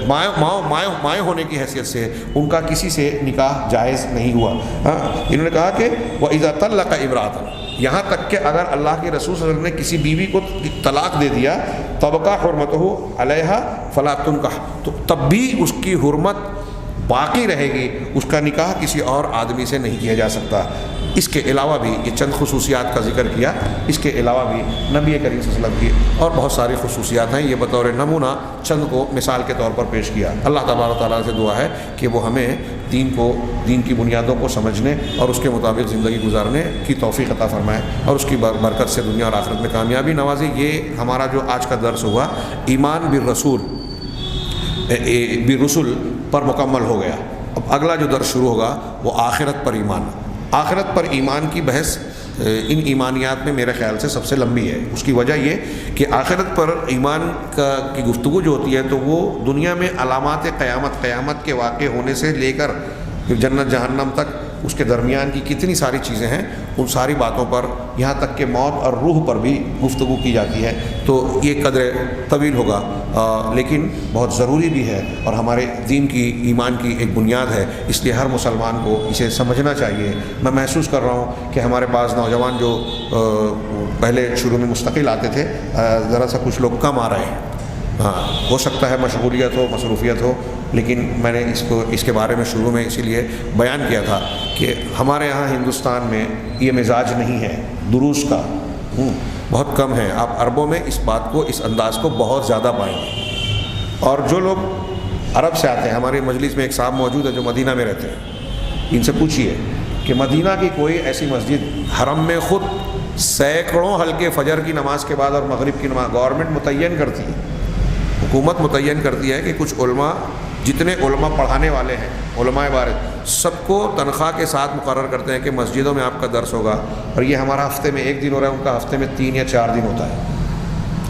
Speaker 1: مائیں ہونے کی حیثیت سے ان کا کسی سے نکاح جائز نہیں ہوا۔ انہوں نے کہا کہ وَإِذَا طَلَّقَ امْرَأَةً، یہاں تک کہ اگر اللہ کے رسول صلی اللہ علیہ وسلم نے کسی بیوی کو طلاق دے دیا، طبقہ حرمتہ علیہا فلا تنکح، تو تب بھی اس کی حرمت باقی رہے گی، اس کا نکاح کسی اور آدمی سے نہیں کیا جا سکتا۔ اس کے علاوہ بھی یہ چند خصوصیات کا ذکر کیا، اس کے علاوہ بھی نبی کریم صلی اللہ علیہ وسلم کی اور بہت ساری خصوصیات ہیں، یہ بطور نمونہ چند کو مثال کے طور پر پیش کیا۔ اللہ تبارک و تعالیٰ سے دعا ہے کہ وہ ہمیں دین کی بنیادوں کو سمجھنے اور اس کے مطابق زندگی گزارنے کی توفیق عطا فرمائے، اور اس کی برکت سے دنیا اور آخرت میں کامیابی نوازے۔ یہ ہمارا جو آج کا درس ہوا ایمان بالرسل پر مکمل ہو گیا۔ اب اگلا جو درس شروع ہوگا وہ آخرت پر ایمان۔ آخرت پر ایمان کی بحث ان ایمانیات میں میرے خیال سے سب سے لمبی ہے۔ اس کی وجہ یہ کہ آخرت پر ایمان کی گفتگو جو ہوتی ہے تو وہ دنیا میں علامات قیامت کے واقع ہونے سے لے کر جنت جہنم تک اس کے درمیان کی کتنی ساری چیزیں ہیں، ان ساری باتوں پر، یہاں تک کہ موت اور روح پر بھی گفتگو کی جاتی ہے۔ تو یہ قدر طویل ہوگا لیکن بہت ضروری بھی ہے، اور ہمارے دین کی ایمان کی ایک بنیاد ہے، اس لیے ہر مسلمان کو اسے سمجھنا چاہیے۔ میں محسوس کر رہا ہوں کہ ہمارے پاس نوجوان جو پہلے شروع میں مستقل آتے تھے ذرا سا کچھ لوگ کم آ رہے ہیں۔ ہو سکتا ہے مشغولیت ہو، مصروفیت ہو، لیکن میں نے اس کے بارے میں شروع میں اسی لیے بیان کیا تھا کہ ہمارے یہاں ہندوستان میں یہ مزاج نہیں ہے دروس کا، بہت کم ہے۔ آپ عربوں میں اس بات کو، اس انداز کو بہت زیادہ پائیں گے۔ اور جو لوگ عرب سے آتے ہیں، ہماری مجلس میں ایک صاحب موجود ہے جو مدینہ میں رہتے ہیں، ان سے پوچھیے کہ مدینہ کی کوئی ایسی مسجد، حرم میں خود سینکڑوں حلقے فجر کی نماز کے بعد اور مغرب کی نماز گورنمنٹ متعین کرتی ہے، حکومت متعین کرتی ہے کہ کچھ علماء جتنے علماء پڑھانے والے ہیں، علماء بارز، سب کو تنخواہ کے ساتھ مقرر کرتے ہیں کہ مسجدوں میں آپ کا درس ہوگا، اور یہ ہمارا ہفتے میں 1 دن ہو رہا ہے، ان کا ہفتے میں 3 یا 4 دن ہوتا ہے،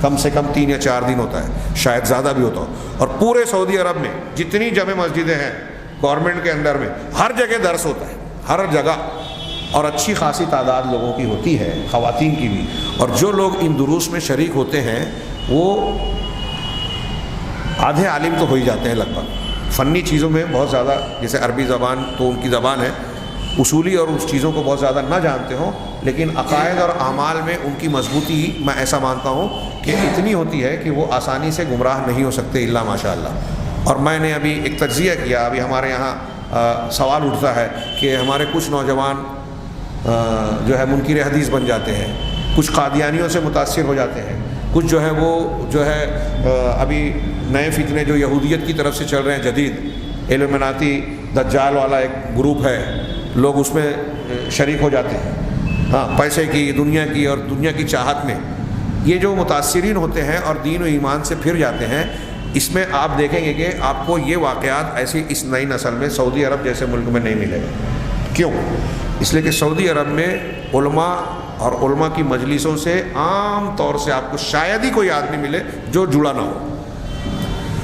Speaker 1: کم سے کم 3 یا 4 دن ہوتا ہے، شاید زیادہ بھی ہوتا ہو۔ اور پورے سعودی عرب میں جتنی جامع مسجدیں ہیں گورنمنٹ کے اندر میں، ہر جگہ درس ہوتا ہے، ہر جگہ، اور اچھی خاصی تعداد لوگوں کی ہوتی ہے، خواتین کی بھی۔ اور جو لوگ ان دروس میں شریک ہوتے ہیں وہ آدھے عالم تو ہو ہی جاتے ہیں لگ بھگ، فنی چیزوں میں بہت زیادہ، جیسے عربی زبان تو ان کی زبان ہے، اصولی اور اس چیزوں کو بہت زیادہ نہ جانتے ہوں، لیکن عقائد اور اعمال میں ان کی مضبوطی میں ایسا مانتا ہوں کہ اتنی ہوتی ہے کہ وہ آسانی سے گمراہ نہیں ہو سکتے الا ماشاء اللہ۔ اور میں نے ابھی ایک تجزیہ کیا، ابھی ہمارے یہاں سوال اٹھتا ہے کہ ہمارے کچھ نوجوان جو ہے منکر حدیث بن جاتے ہیں، کچھ قادیانیوں سے متاثر ہو جاتے ہیں، کچھ جو ہے وہ جو ہے ابھی نئے فتنے جو یہودیت کی طرف سے چل رہے ہیں، جدید ایلومناتی دجال والا ایک گروپ ہے، لوگ اس میں شریک ہو جاتے ہیں، ہاں، پیسے کی، دنیا کی، اور دنیا کی چاہت میں یہ جو متاثرین ہوتے ہیں اور دین و ایمان سے پھر جاتے ہیں، اس میں آپ دیکھیں گے کہ آپ کو یہ واقعات ایسی اس نئی نسل میں سعودی عرب جیسے ملک میں نہیں ملے گا۔ کیوں؟ اس لیے کہ سعودی عرب میں علماء اور علماء کی مجلسوں سے عام طور سے آپ کو شاید ہی کوئی آدمی ملے جو جڑا نہ ہو،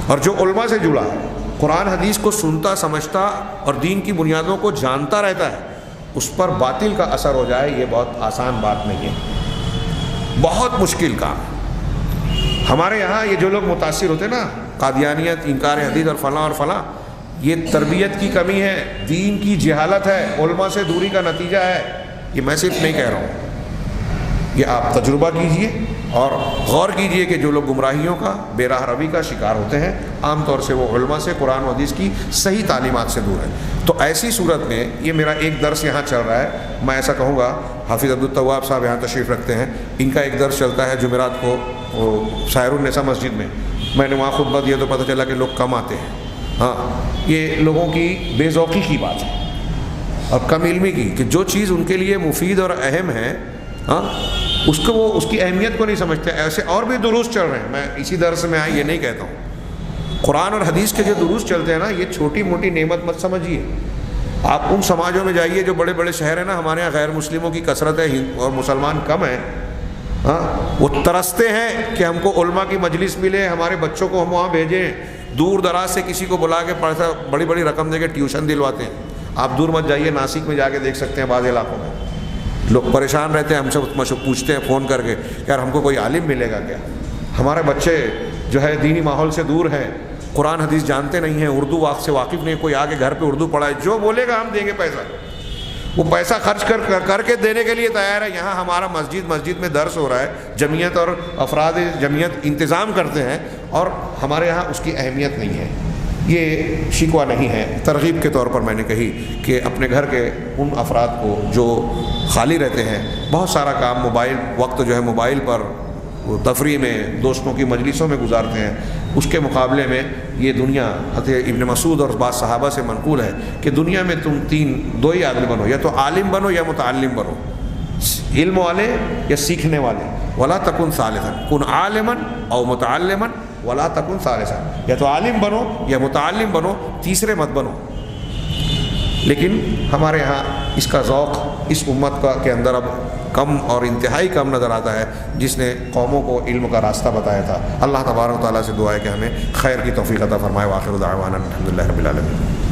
Speaker 1: اور جو علماء سے جڑا ہے، قرآن حدیث کو سنتا سمجھتا اور دین کی بنیادوں کو جانتا رہتا ہے، اس پر باطل کا اثر ہو جائے، یہ بہت آسان بات نہیں ہے، بہت مشکل کام۔ ہمارے یہاں یہ جو لوگ متاثر ہوتے ہیں نا، قادیانیت، انکار حدیث اور فلاں اور فلاں، یہ تربیت کی کمی ہے، دین کی جہالت ہے، علماء سے دوری کا نتیجہ ہے۔ یہ میں صرف نہیں کہہ رہا ہوں، یہ آپ تجربہ کیجئے اور غور کیجئے کہ جو لوگ گمراہیوں کا، بے راہ روی کا شکار ہوتے ہیں، عام طور سے وہ علماء سے، قرآن و حدیث کی صحیح تعلیمات سے دور ہے۔ تو ایسی صورت میں یہ میرا ایک درس یہاں چل رہا ہے، میں ایسا کہوں گا، حافظ عبدالتواب صاحب یہاں تشریف رکھتے ہیں، ان کا ایک درس چلتا ہے جمعرات کو سائر النساء مسجد میں نے وہاں خطبہ دیا تو پتہ چلا کہ لوگ کم آتے ہیں۔ ہاں، یہ لوگوں کی بے ذوقی کی بات ہے اور کم علمی کی، کہ جو چیز ان کے لیے مفید اور اہم ہے، ہاں، اس کو وہ اس کی اہمیت کو نہیں سمجھتے۔ ایسے اور بھی دروس چل رہے ہیں، میں اسی درس میں یہ نہیں کہتا ہوں، قرآن اور حدیث کے جو دروس چلتے ہیں نا، یہ چھوٹی موٹی نعمت مت سمجھیے۔ آپ ان سماجوں میں جائیے جو بڑے بڑے شہر ہیں نا، ہمارے یہاں غیر مسلموں کی کثرت ہے اور مسلمان کم ہیں، ہاں، وہ ترستے ہیں کہ ہم کو علماء کی مجلس ملے، ہمارے بچوں کو ہم وہاں بھیجیں، دور دراز سے کسی کو بلا کے پیسہ بڑی بڑی رقم دے کے ٹیوشن دلواتے ہیں۔ آپ دور مت جائیے، ناسک میں جا کے دیکھ سکتے ہیں، بعض علاقوں میں لوگ پریشان رہتے ہیں، ہم سے پوچھتے ہیں فون کر کے، یار ہم کو کوئی عالم ملے گا کیا؟ ہمارے بچے جو ہے دینی ماحول سے دور ہیں، قرآن حدیث جانتے نہیں ہیں، اردو سے واقف نہیں، کوئی آ کے گھر پہ اردو پڑھائے، جو بولے گا ہم دیں گے پیسہ، وہ پیسہ خرچ کر کے دینے کے لیے تیار ہے۔ یہاں ہمارا مسجد میں درس ہو رہا ہے، جمعیت اور افراد جمعیت انتظام کرتے ہیں، اور ہمارے یہاں اس کی اہمیت نہیں ہے۔ یہ شکوہ نہیں ہے، ترغیب کے طور پر میں نے کہی کہ اپنے گھر کے ان افراد کو جو خالی رہتے ہیں، بہت سارا کام موبائل، وقت جو ہے موبائل پر، تفریح میں، دوستوں کی مجلسوں میں گزارتے ہیں، اس کے مقابلے میں یہ دنیا، حضرت ابن مسعود اور بعض صحابہ سے منقول ہے کہ دنیا میں تم دو ہی آدمی بنو، یا تو عالم بنو یا متعلم بنو، علم والے یا سیکھنے والے، ولا تکن ثالثا، کن عالما او متعلما ولا تکن ثالثا، یا تو عالم بنو یا متعلم بنو، تیسرے مت بنو۔ لیکن ہمارے ہاں اس کا ذوق اس امت کے اندر اب کم اور انتہائی کم نظر آتا ہے، جس نے قوموں کو علم کا راستہ بتایا تھا۔ اللہ تبارک و تعالیٰ سے دعا ہے کہ ہمیں خیر کی توفیق عطا فرمائے۔ وآخر دعوانا الحمد للہ رب العالمین۔